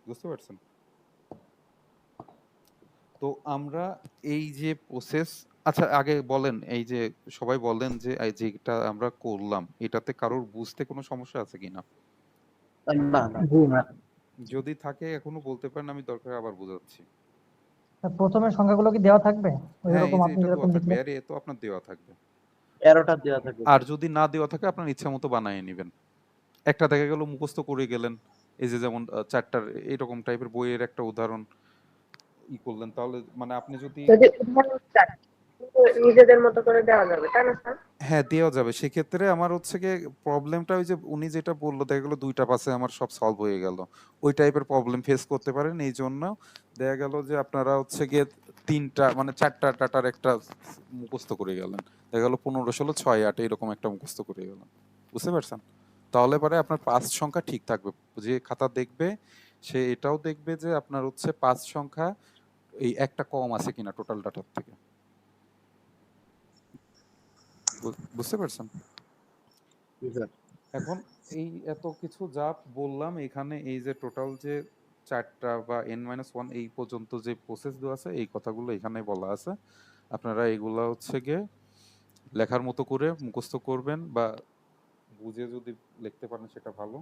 বুঝতে পারছেন? তো আমরা এই যে প্রসেস, আচ্ছা আগে বলেন, এই যে সবাই বলেন যে এই যেটা আমরা করলাম এটাতে কারোর বুঝতে কোনো সমস্যা আছে কিনা? না না জি না। যদি থাকে এখনো বলতে পারেন, আমি দরকার আবার বোঝাচ্ছি। স্যার প্রথমে সংখ্যাগুলো কি দেওয়া থাকবে ওই হ্যাঁ, রকম এই যে আপনি এটা দেওয়া যেরকম থাকবে, লিখলেন? আরে এ তো আপনার দেওয়া থাকবে। 13টা দেওয়া থাকবে আর স্যার। যদি না দেওয়া থাকে আপনার ইচ্ছা মতো বানিয়ে নেবেন। একটা দেখা গেল মুখস্থ করে গেলেন, এই যে যেমন 4টার এইরকম টাইপের বইয়ের একটা উদাহরণ করলেন, তাহলে মানে আপনি যদি যদি উদাহরণ চান কিন্তু নিজেদের মতো করে দেওয়া যাবে তাই না স্যার? হ্যাঁ দেওয়া যাবে। সেক্ষেত্রে আমার হচ্ছে গিয়ে প্রবলেমটা ওই যে উনি যেটা বললো, দেখা গেলো 2টা পাশে আমার সব সলভ হয়ে গেল, ওই টাইপের প্রবলেম ফেস করতে পারেন। এই জন্য দেখা গেল যে আপনারা হচ্ছে গিয়ে 3টা মানে 4টা ডাটার একটা মুখস্থ করে গেলেন, দেখা গেলো 15, 16, 6, 8 এরকম একটা মুখস্থ করে গেলেন। বুঝতে পারছেন? তাহলে পরে আপনার পাঁচ সংখ্যা ঠিক থাকবে। যে খাতা দেখবে সে এটাও দেখবে যে আপনার হচ্ছে 5 সংখ্যা এই একটা কম আছে কিনা টোটাল ডাটার থেকে। বুঝতে পারছেন? জি, স্যার। এখন এই এত কিছু যা বললাম এখানে, এই যে টোটাল যে 4টা বা n-1 এই পর্যন্ত যে প্রসেস দেওয়া আছে, এই কথাগুলো এখানে বলা আছে। আপনারা এগুলা হচ্ছে গিয়ে লেখার মতো করে মুখস্থ করবেন, বা বুঝে যদি লিখতে পারেন সেটা ভালো,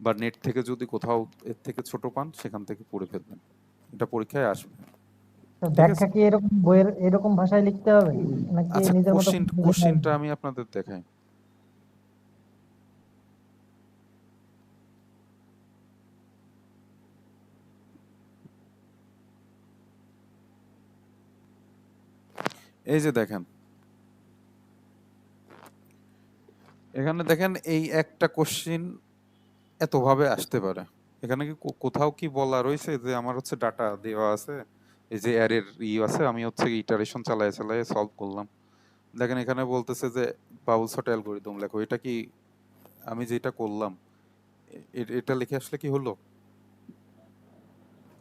বা নেট থেকে যদি কোথাও এর থেকে ছোট পান সেখান থেকে পড়ে ফেলবেন, এটা পরীক্ষায় আসবে। স্যার ঠিক ব্যাখ্যা আছে? কি এরকম বইয়ের এরকম ভাষায় লিখতে হবে নাকি আচ্ছা, নিজের মতো করে লেখা কোশ্চিনটা হবে? আমি আপনাদের দেখাই। এই যে দেখেন, এখানে দেখেন এই একটা কোশ্চিন এতভাবে আসতে পারে। এখানে কি কোথাও কি বলা রয়েছে যে আমার হচ্ছে ডাটা দেওয়া আছে, এই যে অ্যারের আছে, আমি হচ্ছে ইটারেশন চালায় চালায় সলভ করলাম। দেখেন এখানে বলতেছে যে বাবুল সর্ট অ্যালগরিদম লেখো। এটা কি আমি যেটা করলাম এটা লিখে আসলে কি হলো?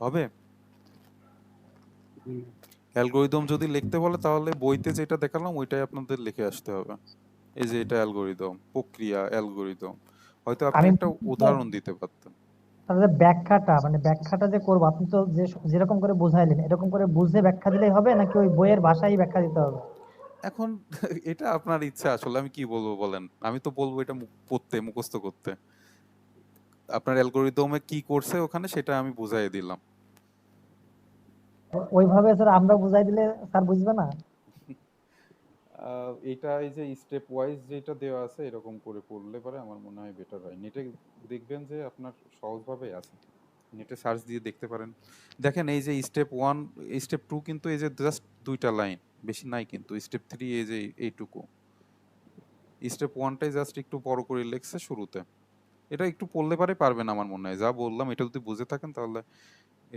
হবে? অ্যালগরিদম যদি লিখতে বলে তাহলে বইতে যেটা দেখালাম ওইটাই আপনাদের লিখে আসতে হবে। এই যে এটা অ্যালগরিদম, প্রক্রিয়া, অ্যালগরিদম। হয়তো আপনি আমি একটা উদাহরণ দিতে পারতেন। তাহলে ব্যাখ্যাটা মানে ব্যাখ্যাটা যে করবো, আপনি তো যে যেরকম করে বুঝাইলেন এরকম করে বুঝে ব্যাখ্যা দিলেই হবে, নাকি ওই বইয়ের ভাষায় ব্যাখ্যা দিতে হবে? এখন এটা আপনার ইচ্ছা, আসলে আমি কি বলবো বলেন? আমি তো বলবো এটা পড়তে, মুখস্থ করতে। আপনার অ্যালগরিদমে কি করছে ওখানে সেটা আমি বুঝাই দিলাম। ওইভাবে স্যার আমরা বুঝাই দিলে স্যার বুঝবে না? এটা এই যে স্টেপ ওয়াইজ যেটা দেওয়া আছে এরকম করে পড়লে পরে আমার মনে হয় বেটার হয়। নেটে দেখবেন যে আপনার সহজভাবে আছে, নেটে সার্চ দিয়ে দেখতে পারেন। দেখেন এই যে স্টেপ 1, স্টেপ 2 কিন্তু এই যে জাস্ট 2টা লাইন, বেশি নাই কিন্তু। স্টেপ 3 এই যে এইটুকু। স্টেপ 1টাই জাস্ট একটু বড় করে লিখছে শুরুতে। এটা একটু পড়লে পারে পারবেন আমার মনে হয়। যা বললাম এটা যদি বুঝে থাকেন তাহলে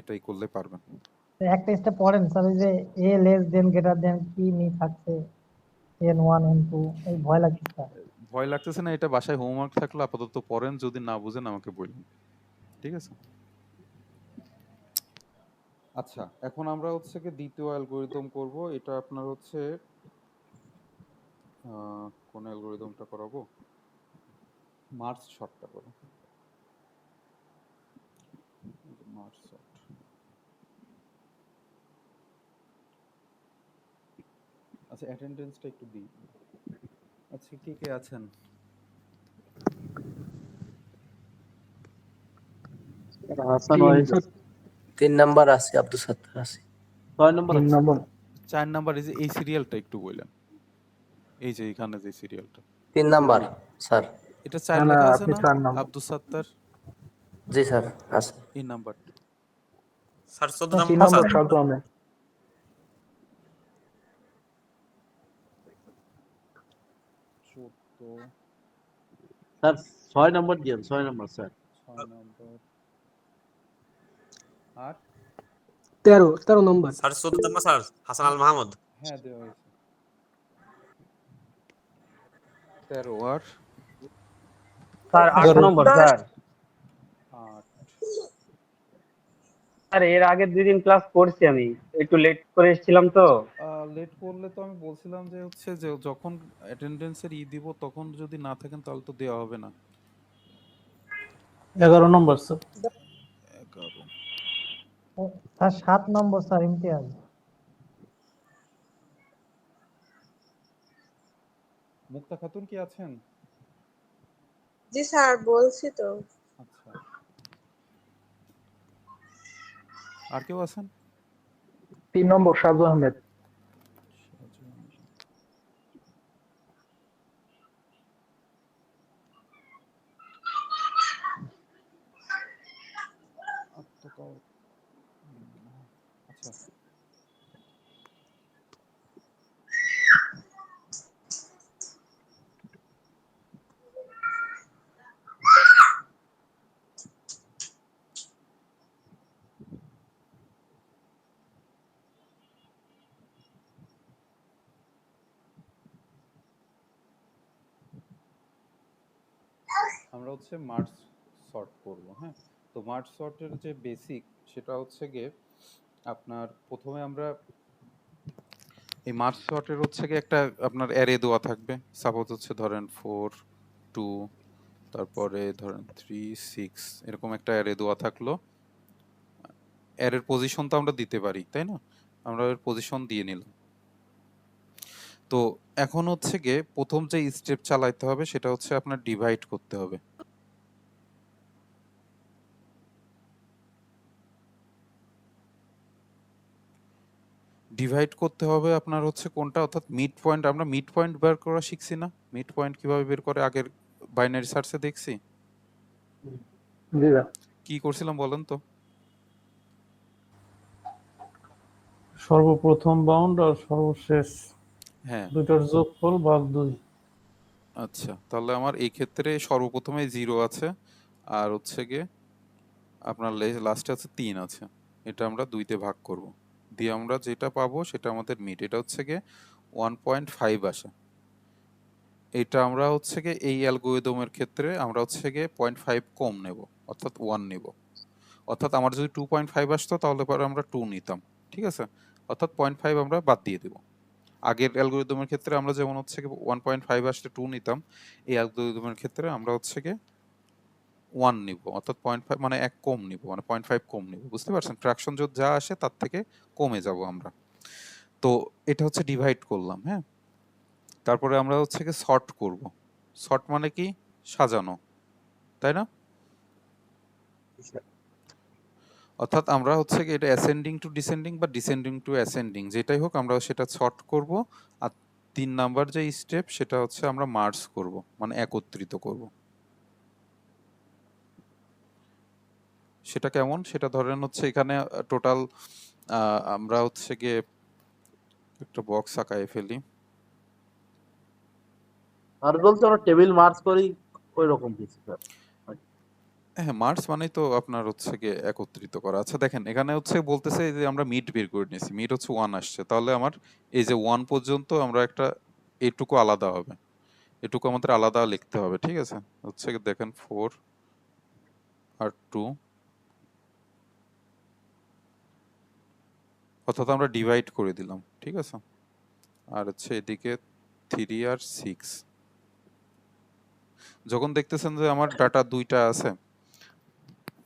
এটাই করলে পারবেন। তো একটা স্টেপ পড়েন স্যার, ওই যে এ লেস দেন গ্রেটার দেন কি নি থাকছে n1 n2, এই ভয় লাগছে স্যার। ভয় লাগতেছে না? এটা বাসায় হোমওয়ার্ক থাকলে আপাতত পড়েন, যদি না বুঝেন আমাকে বলুন, ঠিক আছে? আচ্ছা, এখন আমরা হচ্ছে কি দ্বিতীয় অ্যালগরিদম করব। এটা আপনার হচ্ছে কোন অ্যালগরিদমটা করাবো? মার্জ শর্টটা করো। Merge short. আচ্ছা, অ্যাটেন্ডেন্সটা একটু দিই। আচ্ছা, কে কে আছেন? হাসান ওয়াহিদ 3 নাম্বার আছে, আব্দুল সাত্তার আছে। 6 নম্বর 3 আছে। নম্বর। 4 নাম্বার এই যে এই সিরিয়ালটা একটু বললেন। এই যে এখানে যে সিরিয়ালটা, 3 নাম্বার স্যার। এটা না 4 না, লেখা আছে আপনি না? 4 নাম্বার। আব্দুল সাত্তার, জি স্যার আছে। এই নাম্বারটা। স্যার 14 স্যার 3 নম্বর নম্বর স্যার। 7 আহমেদ। চোদ্দ, স্যার 6 নম্বর দিয়েন, 6 নম্বর স্যার। 6 নম্বর আর 13 নম্বর। স্যার 14 নম্বর স্যার, হাসান আল মাহমুদ। হ্যাঁ দেওয়া হয়েছে 13 আর স্যার 8 নম্বর স্যার। 8। স্যার এর আগে 2 দিন ক্লাস করছি, আমি একটু লেট করে এসেছিলাম তো। লেট করলে তো আমি বলছিলাম যে হচ্ছে যে যখন অ্যাটেন্ডেন্সের দিব তখন যদি না থাকেন তাহলে তো দেওয়া হবে না। 11 নম্বর স্যার। 11। ও, স্যার 7 নম্বর স্যার, ইমতিয়াজ। মুক্তা খাতুন কি আছেন? জি স্যার, বলছি তো। আচ্ছা, আর কেউ আছেন? 3 নম্বর সাজু আহমেদ। আচ্ছা, আমরা হচ্ছে মার্জ সর্ট করব। হ্যাঁ, তো মার্জ সর্টের যে বেসিক সেটা হচ্ছে গিয়ে আপনার প্রথমে আমরা এই মার্জ সর্টের হচ্ছে গিয়ে একটা আপনার অ্যারে দেওয়া থাকবে। সাপোজ হচ্ছে ধরেন 4 2, তারপরে ধরেন 3 6, এরকম একটা অ্যারে দেওয়া থাকলো। অ্যারের পজিশন তো আমরা দিতে পারি, তাই না? আমরা এর পজিশন দিয়ে নিলাম। তো এখন হচ্ছে গিয়ে প্রথম যে স্টেপ চালাইতে হবে সেটা হচ্ছে আপনার ডিভাইড করতে হবে। ডিভাইড করতে হবে আপনার হচ্ছে কোনটা, অর্থাৎ মিড পয়েন্ট। আমরা মিড পয়েন্ট বের করা শিখছি না? মিড পয়েন্ট কিভাবে বের করে আগের বাইনারি সার্চে দেখছি। জি স্যার। কি করছিলাম বলেন তো? সর্বপ্রথম বাউন্ড আর সর্বশেষ হ্যাঁ, দুটোর যোগফল ভাগ 2। আচ্ছা, তাহলে আমার এই ক্ষেত্রে সর্বপ্রথমে 0 আছে, আর হচ্ছে গিয়ে আপনার লাস্টে আছে 3 আছে। এটা আমরা 2 তে ভাগ করব, দিয়ে আমরা যেটা পাবো সেটা আমাদের মিড। এটা হচ্ছে গিয়ে 1.5 আসে। এটা আমরা হচ্ছে গিয়ে এই অ্যালগরিদমের ক্ষেত্রে আমরা হচ্ছে গিয়ে 0.5 কম নেব, অর্থাৎ 1 নেব। অর্থাৎ আমার যদি 2.5 আসতো তাহলে পরে আমরা 2 নিতাম, ঠিক আছে? অর্থাৎ 0.5 আমরা বাদ দিয়ে দেব। আগের অ্যালগরিদমের ক্ষেত্রে আমরা যেমন হচ্ছে গিয়ে 1.5 আসলে 2 নিতাম, এই অ্যালগরিদমের ক্ষেত্রে আমরা হচ্ছে গিয়ে 1 নিব, অর্থাৎ 0.5 মানে 1 কম নিব, মানে 0.5 কম নিব। বুঝতে পারছেন? ফ্র্যাকশন যা আসে তার থেকে কমে যাব আমরা। তো এটা হচ্ছে ডিভাইড করলাম, হ্যাঁ? তারপরে আমরা হচ্ছে গিয়ে সর্ট করব। সর্ট মানে কি? সাজানো, তাই না? অর্থাৎ আমরা হচ্ছে গিয়ে এটা অ্যাসেন্ডিং টু ডিসেন্ডিং বা ডিসেন্ডিং টু অ্যাসেন্ডিং যেটাই হোক, আমরা সেটা সর্ট করব। আর 3 নাম্বার যে স্টেপ সেটা হচ্ছে আমরা মার্জ করব, মানে একত্রিত করব। সেটা কেমন? সেটা ধরেন হচ্ছে এখানে টোটাল আমরা হচ্ছে গিয়ে একটা বক্স আঁকায় ফেলি। আর বলতে আমরা টেবিল মার্চ করি ওই রকম কিছু স্যার। হ্যাঁ, মার্জ মানেই তো আপনার হচ্ছে গিয়ে একত্রিত করা। আচ্ছা দেখেন, এখানে হচ্ছে বলতেছে যে আমরা মিড বের করে নিয়েছি, মিড হচ্ছে 1 আসছে, তাহলে আমার এই যে 1 পর্যন্ত আমরা একটা এটুকু আলাদা হবে, এটুকু আমাদের আলাদা লিখতে হবে, ঠিক আছে? হচ্ছে গিয়ে দেখেন 4 আর 2, অর্থাৎ আমরা ডিভাইড করে দিলাম, ঠিক আছে? আর হচ্ছে এদিকে 3 আর 6। যখন দেখতেছেন যে আমার ডাটা 2টা আছে,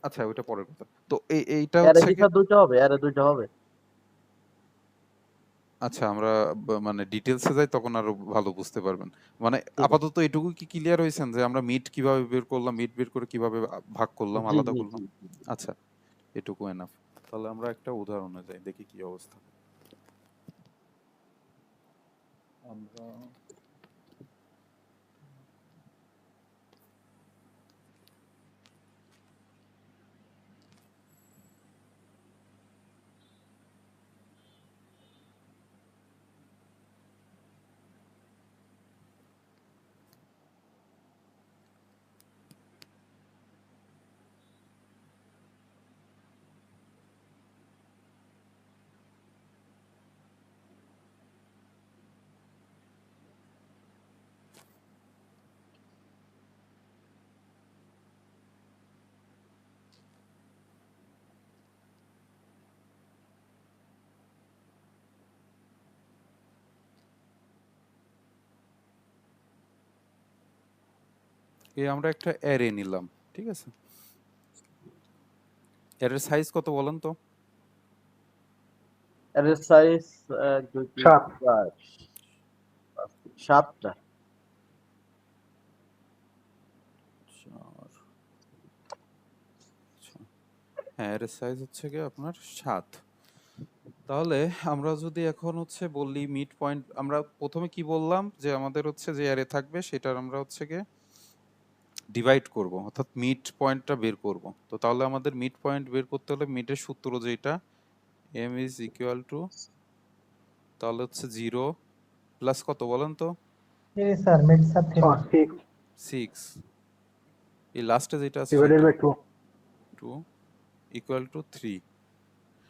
আচ্ছা ওইটা পরের কথা। তো এইটা এর হচ্ছে কি গিয়ে স্যার দুইটা হবে? এর দুইটা হবে? আচ্ছা আমরা মানে ডিটেলসে যাই তখন আরো ভালো বুঝতে পারবেন। মানে ঠিক আছে। আপাতত এটুকু কি ক্লিয়ার হয়েছেন যে আমরা মিড কিভাবে বের করলাম, মিড বের করে কিভাবে ভাগ করলাম, জি আলাদা জি করলাম? জি জি। আচ্ছা, এটুকু এনাফ। তাহলে আমরা একটা উদাহরণে যাই, দেখি কি অবস্থা। আমরা আমরা একটা অ্যারে নিলাম, ঠিক আছে? অ্যারের সাইজ কত বলেন তো? এর সাইজ 1 2 3 7। 4 7টা। 4, আচ্ছা। হ্যাঁ, অ্যারের সাইজ হচ্ছে গিয়ে আপনার 7। তাহলে আমরা যদি এখন হচ্ছে বললি মিড পয়েন্ট, আমরা প্রথমে কি বললাম যে আমাদের হচ্ছে যে অ্যারে থাকবে সেটার আমরা হচ্ছে গিয়ে ডিভাইড করব, অর্থাৎ মিড পয়েন্টটা বের করব। তো তাহলে আমাদের মিড পয়েন্ট বের করতে হলে মিডের সূত্র যেটা m ইজ ইকুয়াল টু, তাহলে হচ্ছে 0 প্লাস কত বলেন তো? Sir mid sir 3। 6 6, এই লাস্টে যেটা আছে ডিভাইডেড সেটা বাই 2। 2 equal to 3।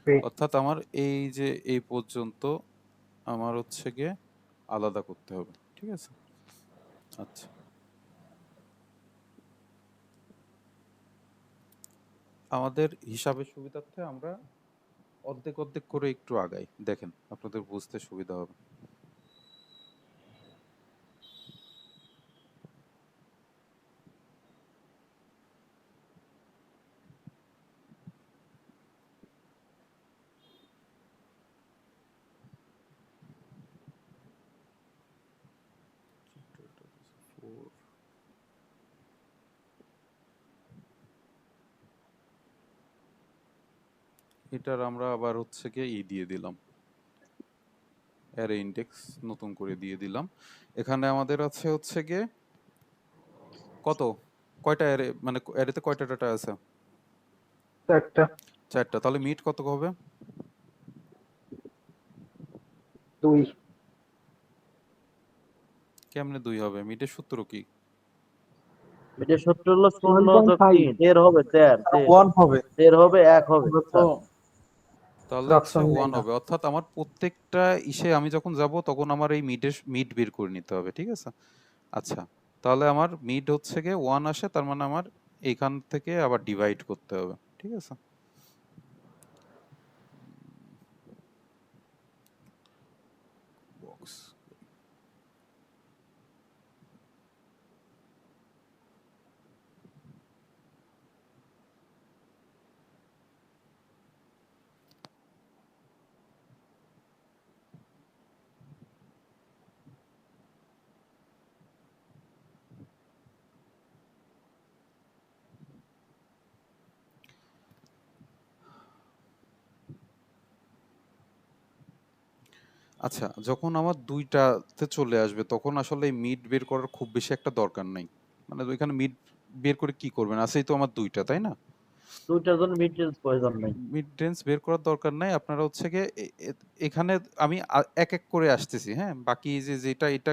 3। অর্থাৎ আমার এই যে এই পর্যন্ত আমার হচ্ছে গিয়ে আলাদা করতে হবে, ঠিক আছে? আচ্ছা, আমাদের হিসাবের সুবিধার্থে আমরা অর্ধেক অর্ধেক করে একটু আগাই, দেখেন আপনাদের বুঝতে সুবিধা হবে। এটার আমরা আবার হচ্ছে গিয়ে দিয়ে দিলাম, অ্যারে ইন্ডেক্স নতুন করে দিয়ে দিলাম। এখানে আমাদের আছে হচ্ছে গিয়ে কত, কয়টা অ্যারে, মানে অ্যারেতে কয়টা ডাটা আছে? 4টা। 4টা। তাহলে মিড কত হবে? 2। কেমনে 2 হবে? মিডের সূত্র কি? এটা সত্য হলো শূন্য যোগ 1.5 তিন, দেড় হবে, দেড় দেড় 1 হবে। দেড় হবে, এক হবে আমরা তো স্যার। তাহলে হচ্ছে fraction নেই 1 না। হবে। অর্থাৎ আমার প্রত্যেকটা ইসে আমি যখন যাব তখন আমার এই মিড বের করে নিতে হবে। ঠিক আছে? আচ্ছা। তাহলে আমার মিড হচ্ছে গিয়ে 1 আসে, তার মানে আমার এইখান থেকে আবার ডিভাইড করতে হবে। ঠিক আছে? বক্স। আচ্ছা, যখন আমার 2টাতে চলে আসবে তখন আসলে এই মিড বের করার খুব বেশি একটা দরকার নাই। মানে ওইখানে মিড বের করে কি করবেন? আছেই তো আমার 2টা, তাই না? দুইটার জন্য মিড রেঞ্জ প্রয়োজন নেই। মিড রেঞ্জ বের করার দরকার নাই। আপনারা হচ্ছে গিয়ে এখানে আমি এক এক করে আসতেছি, হ্যাঁ? বাকি যেটা এটা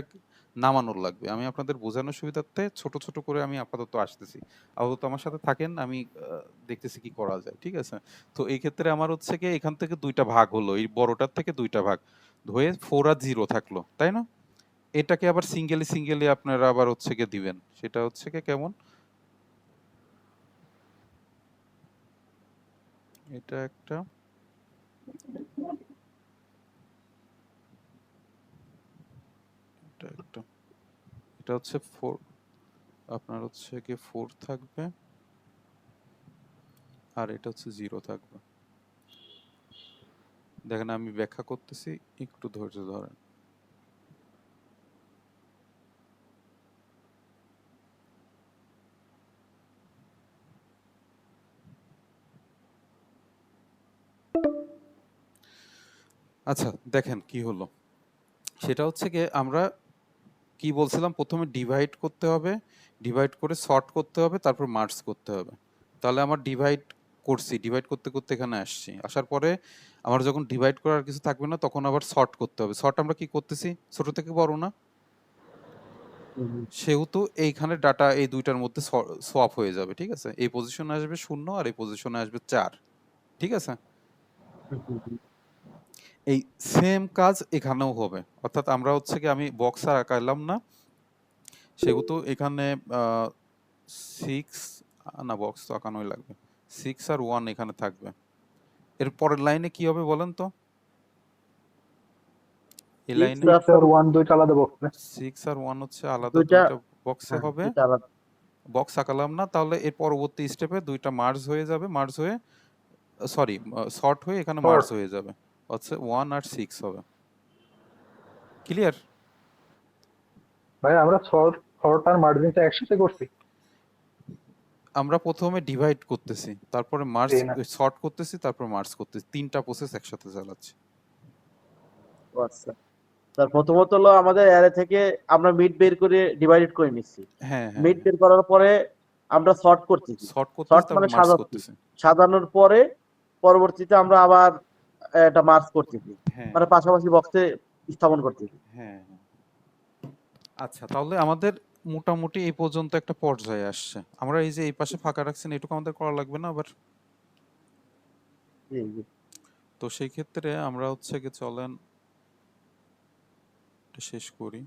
নামানোর লাগবে। আমি আপনাদের বোঝানোর সুবিধার্থে ছোট ছোট করে আমি আপাতত আসতেছি। আপাতত আমার সাথে থাকেন, আমি দেখতেছি কি করা যায়। ঠিক আছে? তো এই ক্ষেত্রে আমার হচ্ছে গিয়ে এখান থেকে 2টা ভাগ হলো। এই বড়টার থেকে 2টা ভাগ হয়ে 4 আর 0 থাকলো, তাই না? এটাকে আবার সিঙ্গেলি আপনারা আবার হচ্ছে গিয়ে দিবেন। সেটা হচ্ছে গিয়ে কেমন? এটা একটা, এটা একটা, এটা হচ্ছে 4, আপনার হচ্ছে গিয়ে 4 থাকবে আর এটা হচ্ছে 0 থাকবে। দেখেন আমি ব্যাখ্যা করতেছি, একটু ধৈর্য ধরেন। আচ্ছা, দেখেন কি হলো। সেটা হচ্ছে গিয়ে আমরা কি বলছিলাম, প্রথমে ডিভাইড করতে হবে, ডিভাইড করে সর্ট করতে হবে, তারপর মার্জ করতে হবে। তাহলে আমার ডিভাইড করছি, ডিভাইড করতে করতে এখানে আসছি, আসার পরে আমার যখন ডিভাইড করার কিছু থাকবে না তখন আবার সর্ট করতে হবে। সর্ট আমরা কি করতেছি? ছোট থেকে বড় না? সেহেতু এইখানে ডাটা এই 2টার মধ্যে সোয়াপ হয়ে যাবে। ঠিক আছে? এই পজিশনে আসবে 0 আর এই পজিশনে আসবে 4। ঠিক আছে? এই সেম কাজ এখানেও হবে। অর্থাৎ আমরা হচ্ছে কি, আমি বক্স আর আঁকাইলাম না, সেহেতু এখানে 6 না, বক্স তো আঁকানোই লাগবে। 6 আর 1 এখানে থাকবে। এর পরের লাইনে কি হবে বলেন তো? এই লাইনে 6 আর 1 দুইটা আলাদা বক্সে। 6 আর 1 হচ্ছে আলাদা দুইটা, 2টা বক্সে হ্যাঁ হবে। দুইটা আলাদা। বক্স আঁকালাম না, তাহলে এর পরবর্তী স্টেপে 2টা মার্জ হয়ে যাবে, মার্জ হয়ে সরি শর্ট হয়ে এখানে মার্জ শর্ট। হয়ে যাবে। হচ্ছে 1 আর 6 হবে। ক্লিয়ার? ভাই আমরা শর্ট আর মার্জিনটা একসাথে করছি। আমরা প্রথমে ডিভাইড করতেছি, তারপরে মার্জ এই না। শর্ট করতেছি, তারপর মার্জ করতেছি। 3টা প্রসেস একসাথে চালাচ্ছি। ও আচ্ছা স্যার, প্রথমত হলো আমাদের অ্যারে থেকে আমরা মিড বের করে ডিভাইডেড করে নিচ্ছি। হ্যাঁ হ্যাঁ, মিড বের করার পরে আমরা সর্ট করতেছি। শর্ট করতেছি, সর্ট তারপর মানে মার্জ সাজাচ্ছি, করতেছি। সাজানোর পরে পরবর্তীতে আমরা আবার এটা মার্জ করতেছি, হ্যাঁ মানে পাশাপাশি বক্সে স্থাপন করতেছি। হ্যাঁ হ্যাঁ। আচ্ছা, তাহলে আমাদের মোটামুটি এই পর্যন্ত একটা পর্যায়ে আসছে। আমরা এই যে এই পাশে ফাঁকা রাখছেন, এটুকু আমাদের করা লাগবে না আবার? জি, জি। তো সেই ক্ষেত্রে আমরা হচ্ছে কি, চলেন এটা শেষ করি।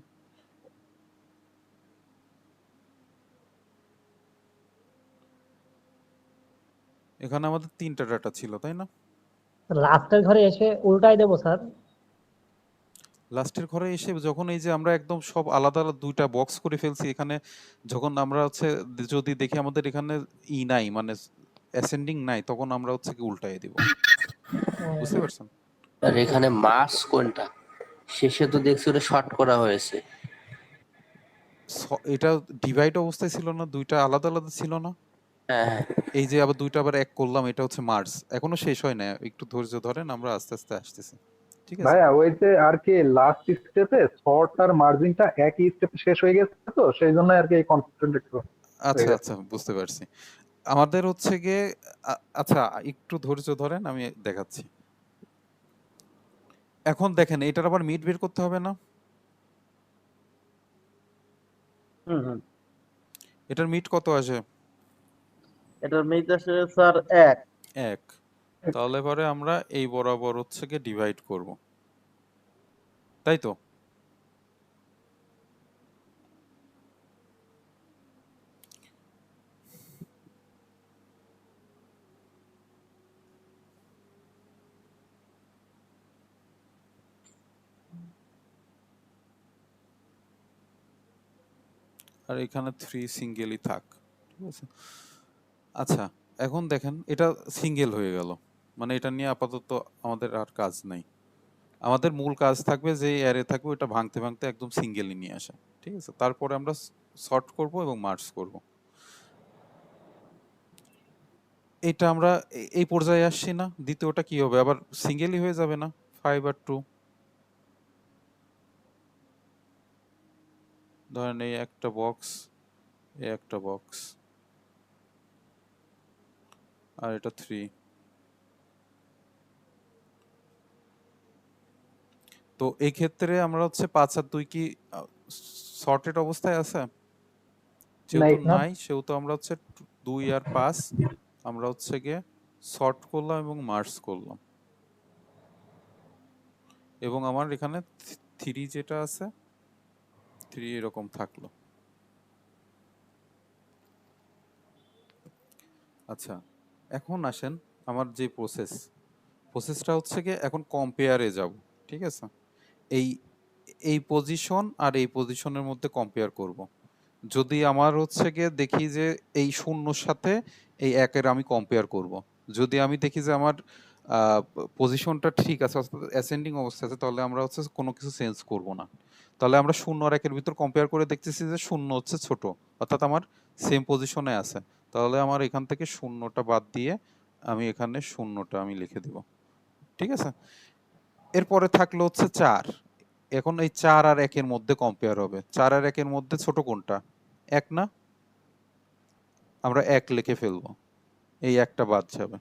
এখানে আমাদের 3টা ডাটা ছিল, তাই না? লাস্টের ঘরে এসে উল্টাই দেবো স্যার। লাস্টের ঘরে এসে যখন এই যে আমরা একদম সব আলাদা আলাদা 2টা বক্স করে ফেলছি, এখানে যখন আমরা হচ্ছে যদি দেখি আমাদের এখানে নাই, মানে অ্যাসেন্ডিং নাই, তখন আমরা হচ্ছে কি উল্টায় দিব। বুঝতে পারছেন? আর এখানে মাস কোনটা? শেষে তো দেখছি ওটা শর্ট করা হয়েছে। এটা ডিভাইড অবস্থায় ছিল না, 2টা আলাদা আলাদা ছিল না? হ্যাঁ হ্যাঁ। এই যে আবার 2টা আবার এক করলাম, এটা হচ্ছে মার্জ। এখনো শেষ হয় না, একটু ধৈর্য ধরেন, আমরা আস্তে আস্তে আসতেছি। ঠিক আছে? ভাইয়া ওই যে আর কি লাস্ট স্টেপে শর্ট আর মার্জিনটা একই স্টেপে শেষ হয়ে গেছে, তো সেই জন্য আর কি এই কনফিউশনটা একটু হয়ে আচ্ছা গেছে। আচ্ছা, বুঝতে পারছি। আমাদের হচ্ছে গিয়ে আচ্ছা, একটু ধৈর্য ধরেন, আমি দেখাচ্ছি। এখন দেখেন, এটার আবার মিড বের করতে হবে না? হুম হুম। এটার মিড কত আসে? এটার মেইজ আসে স্যার 1। 1। তাহলে পরে আমরা এই বরাবর হচ্ছে গিয়ে ডিভাইড করব, তাই তো? আর এখানে 3 সিঙ্গেলই থাক, ঠিক আছে? আচ্ছা, এখন দেখেন এটা সিঙ্গেল হয়ে গেল, মানে এটা নিয়ে আপাতত আমাদের আর কাজ নাই। আমাদের মূল কাজ থাকবে যে অ্যারে থাকবে ওটা ভাঙতে ভাঙতে একদম সিঙ্গেলই নিয়ে আসা, ঠিক আছে? তারপরে আমরা সর্ট করব এবং মার্জ করব। এটা আমরা এই পর্যায়ে আসছি না, দ্বিতীয়টা কি হবে? আবার সিঙ্গেলই হয়ে যাবে না? 5 আর 2, ধরেন এই একটা বক্স, এই একটা বক্স, আর এটা 3। তো এই ক্ষেত্রে আমরা হচ্ছে 5 আর 2 কি সর্টেড অবস্থায় আছে? যেহেতু নাই। নাই সেহেতু আমরা হচ্ছে 2 আর 5 আমরা হচ্ছে গিয়ে সর্ট করলাম এবং মার্জ করলাম, এবং আমার এখানে 3 যেটা আছে 3 এরকম থাকলো। আচ্ছা, এখন আসেন আমার যে প্রসেসটা হচ্ছে গিয়ে এখন কম্পেয়ারে যাব, ঠিক আছে? এই এই পজিশন আর এই পজিশনের মধ্যে কম্পেয়ার করব। যদি আমার হচ্ছে গিয়ে দেখি যে এই শূন্যর সাথে এই একের আমি কম্পেয়ার করব, যদি আমি দেখি যে আমার পজিশনটা ঠিক আছে অর্থাৎ অ্যাসেন্ডিং অবস্থা আছে, তাহলে আমরা হচ্ছে কোনো কিছু চেঞ্জ করব না। তাহলে আমরা শূন্য আর একের ভিতর কম্পেয়ার করে দেখতেছি যে শূন্য হচ্ছে ছোট, অর্থাৎ আমার সেম পজিশনে আছে। তাহলে আমার এখান থেকে শূন্যটা বাদ দিয়ে আমি এখানে শূন্যটা আমি লিখে দিব, ঠিক আছে? এরপরে থাকলো হচ্ছে 4। এখন এই 4 আর 1 এর মধ্যে কম্পেয়ার হবে। 4 আর 1 এর মধ্যে ছোট কোনটা? 1 না? আমরা 1 লিখে ফেলবো, এই একটা বাদ যাবে।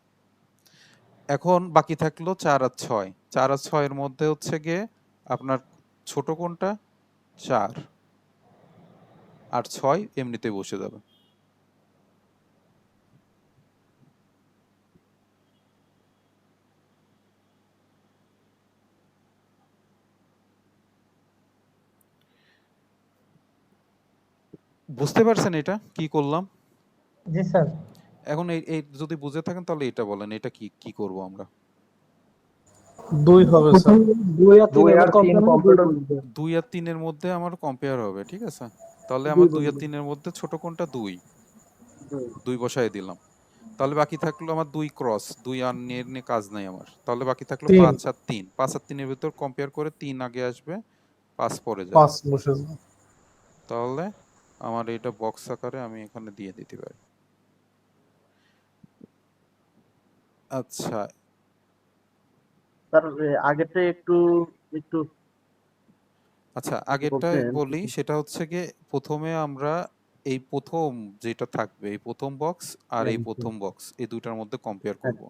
এখন বাকি থাকলো 4 আর 6। 4 আর 6 এর মধ্যে হচ্ছে গিয়ে আপনার ছোট কোনটা? 4 আর 6 এমনিতেই বসে যাবে। বুঝতে পারছেন এটা কি করলাম? জি স্যার। এখন এই এই যদি বুঝে থাকেন তাহলে এটা বলেন, এটা কি কি করব আমরা? 2 হবে স্যার। 2 আর 3 2 এর আর মধ্যে 3 কম্পেয়ার কম্পিউটার 2 আর 3 এর মধ্যে আমার কম্পেয়ার হবে, ঠিক আছে? তাহলে 2 আমার 2 আর বলবো। 3 এর মধ্যে ছোট কোনটা? 2। 2 বসায় দিলাম। তাহলে বাকি থাকলো আমার 2 ক্রস 2 আর নিয়ে কাজ নাই আমার। তাহলে বাকি থাকলো 3 5 আর 3। 5 আর 3 এর ভিতর কম্পেয়ার করে 3 আগে আসবে, 5 পরে যাবে। 5 বসে যাবে। তাহলে আমার এটা বক্স আকারে আমি এখানে দিয়ে দিতে পারি। আচ্ছা, স্যার আগেরটা একটু একটু আচ্ছা একটু আগেরটা বলতেন। বলি, সেটা হচ্ছে গিয়ে প্রথমে আমরা এই প্রথম যেটা থাকবে এই প্রথম বক্স আর এই প্রথম বক্স এই দুইটার মধ্যে কম্পেয়ার করব।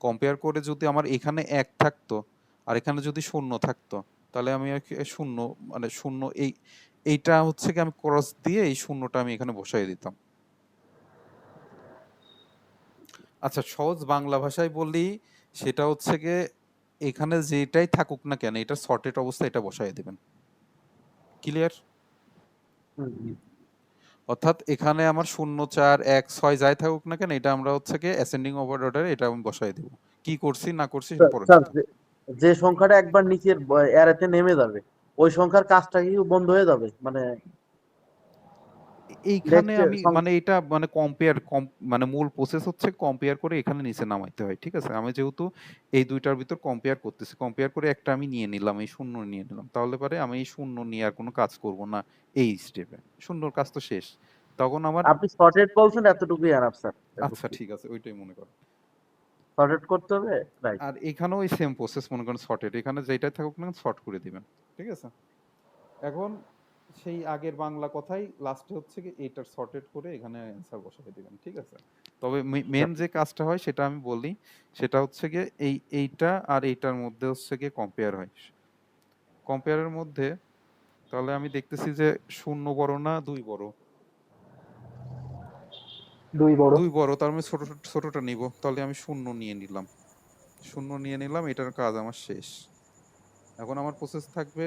কম্পেয়ার করে যদি আমার এখানে 1 থাকতো আর এখানে যদি 0 থাকতো, তাহলে আমি শূন্য মানে শূন্য এইটা হচ্ছে কি আমি ক্রস দিয়ে এই শূন্যটা আমি এখানে বসাই দিতাম। আচ্ছা, সহজ বাংলা ভাষায় বললি সেটা হচ্ছে গিয়ে এখানে যেটাই থাকুক না কেন এটা সর্টেড অবস্থা এটা বসাই দিবেন। ক্লিয়ার? অর্থাৎ এখানে আমার 0 4 1 6 যাই থাকুক না কেন এটা আমরা হচ্ছে কি অ্যাসেন্ডিং ওভার অর্ডারে এটা আমি বসাই দেব। কি করছি না করছি সেটা পরের স্যার কথা। যে সংখ্যাটা একবার নিচের অ্যারেতে নেমে যাবে ওই সংখ্যার কাজটা কি বন্ধ হয়ে যাবে মানে এইখানে নেক্সট? আমি মানে এটা মানে মানে মূল প্রসেস হচ্ছে কম্পেয়ার করে এখানে নিচে নামাইতে হয়, ঠিক আছে? আমি যেহেতু এই দুইটার ভিতর কম্পেয়ার করতেছি, কম্পেয়ার করে একটা আমি নিয়ে নিলাম, এই শূন্য নিয়ে নিলাম, তাহলে পরে আমি এই শূন্য নিয়ে আর কোনো কাজ করব না এই স্টেপে। শূন্যর কাজ তো শেষ। তখন আমার আপনি সর্টেড বলছেন এতটুকুই আরাম স্যার। আচ্ছা ঠিক আছে ওইটাই মনে করো। সর্টেড করতে হবে, রাইট? আর এখানেও ওই সেম প্রসেস মনে করেন সর্টেড, এখানে যেটাই থাকুক না সর্ট করে দিবেন, ঠিক আছে? এখন সেই আগের বাংলা কথাই লাস্টে হচ্ছে কি এইটার সর্টেড করে এখানে অ্যান্সার বসাই দিবেন, ঠিক আছে? তবে মেন যে কাজটা হয় সেটা আমি বলি, সেটা হচ্ছে গিয়ে এইটা আর এইটার মধ্যে হচ্ছে গিয়ে কম্পেয়ার হয়। কম্পেয়ারের মধ্যে তাহলে আমি দেখতেছি যে 0 বড় না 2 বড়? 2 বড়। 2 বড়, তার মানে ছোটটা নিব। তাহলে আমি 0 নিয়ে নিলাম। 0 নিয়ে নিলাম, এটার কাজ আমার শেষ। এখন আমার প্রসেস থাকবে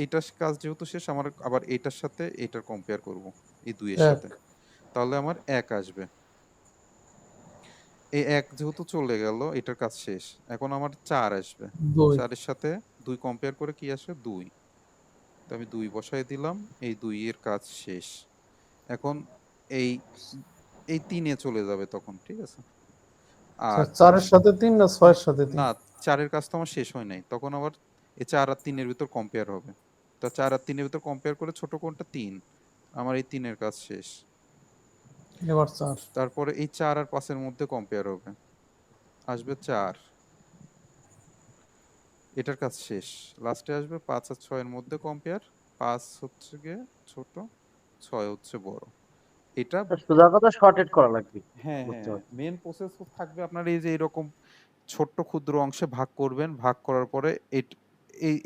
এইটার কাজ যেহেতু শেষ, আমার আবার এইটার সাথে এইটার কম্পেয়ার করব, এই 2 এর সাথে। তাহলে আমার 1 আসবে। এই 1 যেহেতু চলে গেল, এটার কাজ শেষ। এখন আমার 4 আসবে। 4 এর সাথে 2 কম্পেয়ার করে কি আসে? 2। তো আমি 2 বসায় দিলাম, এই 2 এর কাজ শেষ। এখন এই এই 3 এ চলে যাবে তখন, ঠিক আছে? আর 4-এর সাথে 3 না 6-এর সাথে 3? না, 4 এর কাজ তো আমার শেষ হয় নাই। তখন আবার এই 4 আর 3 এর ভিতর কম্পেয়ার হবে। তা 4 আর 3 এর ভিতর কম্পেয়ার করে ছোট কোনটা? 3। আমার এই 3 এর কাজ শেষ। এবার 4। তারপরে এই 4 আর 5 এর মধ্যে কম্পেয়ার হবে, আসবে 4। এটার কাজ শেষ। লাস্টে আসবে 5 আর 6 এর মধ্যে কম্পেয়ার। 5 হচ্ছে গিয়ে ছোট, 6 হচ্ছে বড়। এটা সোজা কথা শর্টেড করা লাগবে। হ্যাঁ, বুঝতে হ্যাঁ, পারছি। মেন প্রসেস থাকবে আপনার এই যে এরকম ছোট্ট ক্ষুদ্র অংশে ভাগ করবেন। ভাগ করার পরে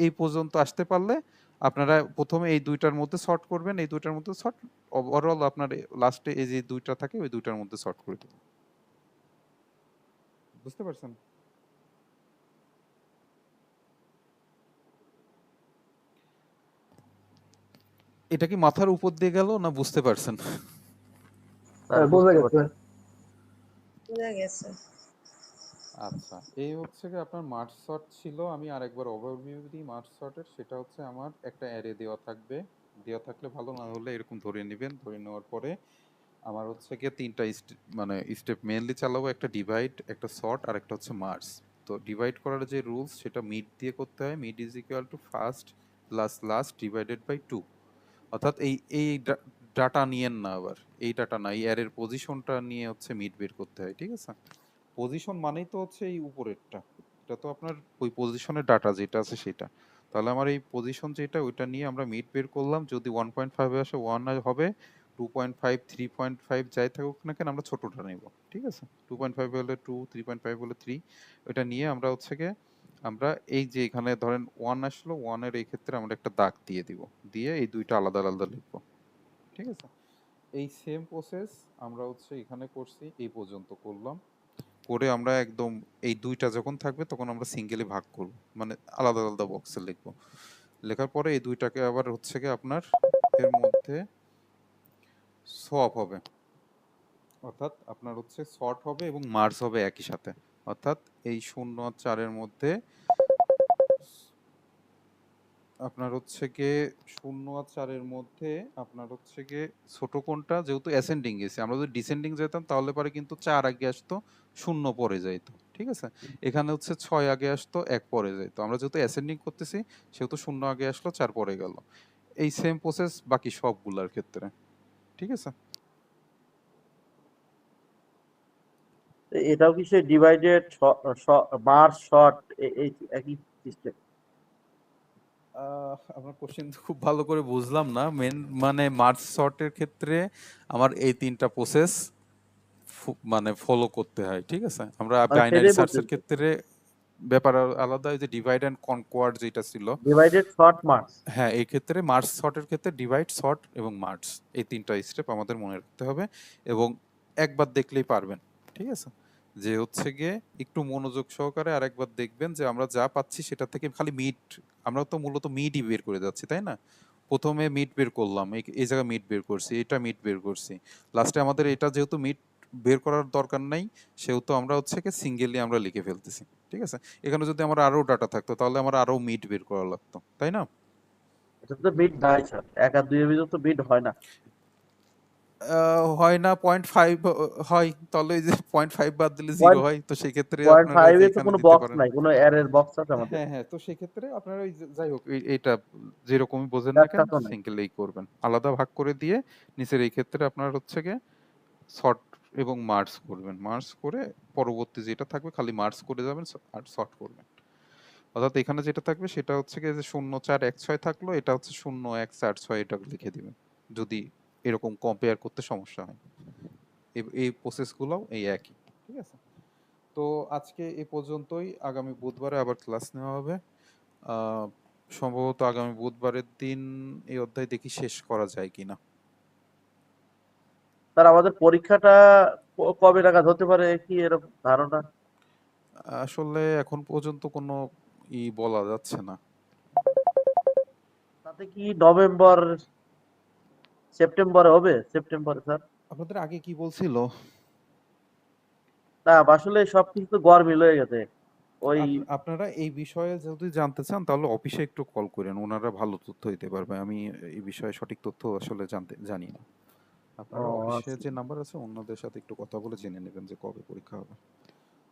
এই পর্যন্ত আসতে পারলে আপনারা প্রথমে এই 2টার মধ্যে সর্ট করবেন, এই 2টার মধ্যে সর্ট, ওভারঅল আপনার লাস্টে এই যে 2টা থাকে ওই 2টার মধ্যে সর্ট করে দেবেন। বুঝতে পারছেন? এটা কি মাথার উপর দিয়ে গেল না বুঝতে পারছেন? স্যার বোঝা বুঝতে গেছে। পারছি। বুঝা গেছে। আচ্ছা, এই হচ্ছে গিয়ে আপনার মার্জ সর্ট ছিল। আমি আরেকবার ওভারভিউ দিই মার্জ সর্টের। সেটা হচ্ছে আমার একটা অ্যারে দেওয়া থাকবে। দেওয়া থাকলে ভালো, না হলে এরকম ধরে নেবেন। ধরে নেওয়ার পরে আমার হচ্ছে গিয়ে 3টা মানে স্টেপ মেইনলি চালাবো। একটা ডিভাইড, একটা সর্ট আর একটা হচ্ছে মার্জ। তো ডিভাইড করার যে রুলস সেটা মিড দিয়ে করতে হয়। Mid is equal to first plus last divided by 2। অর্থাৎ এই ডাটা নিয়েন না আবার। এই ডাটা না, এই অ্যারের পজিশনটা নিয়ে হচ্ছে মিড বের করতে হয়, ঠিক আছে? পজিশন মানেই তো হচ্ছে এই উপরেরটা। এটা তো আপনার ওই পজিশনের ডাটা যেটা আছে সেটা। তাহলে আমার এই পজিশন যেটা ওইটা নিয়ে আমরা মিড বের করলাম। যদি 1.5 এ আসে 1 হবে, 2.5 3.5 যাই থাকুক না কেন আমরা ছোটটা নেব, ঠিক আছে? 2.5 হলে 2, 3.5 হলে 3। ওইটা নিয়ে আমরা হচ্ছে গিয়ে আমরা এই যে এখানে ধরেন 1 আসলো, 1 এর এই ক্ষেত্রে আমরা একটা দাগ দিয়ে দিব। দিয়ে এই দুইটা আলাদা আলাদা লিখবো, ঠিক আছে? এই সেম প্রসেস আমরা হচ্ছে এখানে করছি, এই পর্যন্ত করলাম। করে আমরা একদম এই 2টা যখন থাকবে তখন আমরা সিঙ্গেলি ভাগ করব, মানে আলাদা আলাদা বক্সে লিখব। লেখার পরে এই 2টাকে আবার হচ্ছে গিয়ে আপনার এর মধ্যে সোয়াপ হবে, অর্থাৎ আপনার হচ্ছে সর্ট হবে এবং মার্জ হবে একই সাথে। অর্থাৎ এই 0 আর 4 এর মধ্যে আপনার হচ্ছে গিয়ে 0 আর 4 এর মধ্যে আপনার হচ্ছে গিয়ে ছোট কোণটা যেহেতু অ্যাসেন্ডিং গেছে, আমরা যদি ডিসেন্ডিং যেতাম তাহলে পরে কিন্তু 4 আগে আসতো, 0 পরে যাইতো, ঠিক আছে? এখানে হচ্ছে 6 আগে আসতো, 1 পরে যাইতো। আমরা যেহেতু অ্যাসেন্ডিং করতেছি সেহেতু 0 আগে আসলো, 4 পরে গেল। এই সেম প্রসেস বাকি সবগুলার ক্ষেত্রে, ঠিক আছে? এটাও কি সেই ডিভাইডেড মার্জ শর্ট এই একই সিস্টেম? আপনার কোশ্চেন খুব ভালো করে বুঝলাম না। মেন মানে মার্জ সর্টের ক্ষেত্রে আমার এই 3টা প্রসেস মানে ফলো করতে হয়, ঠিক আছে? আমরা মানে বাইনারি সেটাই সার্চের বলতেছি, ক্ষেত্রে ব্যাপার আলাদা। ওই যে ডিভাইড অ্যান্ড কনকোয়ার যেটা ছিল, ডিভাইডেড শর্ট মার্জ। হ্যাঁ, এই ক্ষেত্রে মার্জ সর্টের ক্ষেত্রে ডিভাইড, সর্ট এবং মার্জ, এই 3টা স্টেপ আমাদের মনে রাখতে হবে এবং একবার দেখলেই পারবেন, ঠিক আছে? যে হচ্ছে গিয়ে একটু মনোযোগ সহকারে আরেকবার দেখবেন যে আমরা যা পাচ্ছি সেটা থেকে খালি মিড, আমরা তো মূলত মিডই বের করে যাচ্ছি, তাই না? প্রথমে মিড বের করলাম, এই জায়গায় মিড বের করছি, এটা মিড বের করছি। লাস্টে আমাদের এটা যেহেতু মিড বের করার দরকার নাই সেহেতু আমরা হচ্ছে কি সিঙ্গেলি আমরা লিখে ফেলতেছি, ঠিক আছে? এখানে যদি আমার আরো ডাটা থাকতো তাহলে আমার আরো মিড বের করা লাগতো, তাই না? এটা তো বিট নাই স্যার, 1 আর 2 এর ভিতর তো বিট হয় না। হয় না, 0.5 হয়। তাহলে এই যে 0.5 বাদ দিলে 0 হয়, তো সেক্ষেত্রে আপনারা এই 0.5 যে এ তো এখানে কোনো দিতে বক্স পারেন। নাই, কোনো অ্যারের বক্স আছে আমাদের? হ্যাঁ, হ্যাঁ, তো সেক্ষেত্রে আপনারা ওই যাই হোক এইটা যেরকমই বোঝেন না ব্যাখ্যা কেন তো নাই। সিঙ্গেলেই করবেন, আলাদা ভাগ করে দিয়ে নিচের এই ক্ষেত্রে আপনার হচ্ছে গিয়ে সর্ট এবং মার্জ করবেন। মার্জ করে পরবর্তী যেটা থাকবে খালি মার্জ করে যাবেন আর সর্ট করবেন। অর্থাৎ এখানে যেটা থাকবে সেটা হচ্ছে গিয়ে যে 0 4 1 6 থাকলো, এটা হচ্ছে 0 1 4 6 এটা লিখে দিবেন যদি এরকম কম্পেয়ার করতে সমস্যা হয়। এই প্রসেসগুলো এই একই, ঠিক আছে? তো আজকে এ পর্যন্তই। আগামী বুধবারে আবার ক্লাস নেওয়া হবে। সম্ভবত আগামী বুধবারের দিন এই অধ্যায় দেখি শেষ করা যায় কিনা। স্যার আমাদের পরীক্ষাটা কবে নাগাদ হতে পারে কি এরকম ধারণা? আসলে এখন পর্যন্ত কোনো বলা যাচ্ছে না। তাতে কি নভেম্বর সেপ্টেম্বরে হবে? সেপ্টেম্বরে স্যার? আপনাদের আগে কি বলছিল? না আসলে সবকিছু তো গরমিল হয়ে গেছে। ওই আপনারা এই বিষয়ে যদি জানতে চান তাহলে অফিসে একটু কল করেন, ওনারা ভালো তথ্য দিতে পারবে। আমি এই বিষয়ে সঠিক তথ্য আসলে জানি না। আপনারা অফিসে যে নাম্বার আছে ওনাদের সাথে একটু কথা বলে জেনে নেবেন যে কবে পরীক্ষা হবে।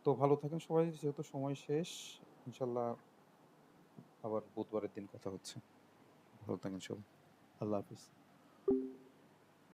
তো ভালো থাকেন সবাই, যেহেতু সময় শেষ, ইনশাল্লাহ আবার বুধবারের দিন কথা হচ্ছে। ভালো থাকেন সবাই, আল্লাহ হাফিজ।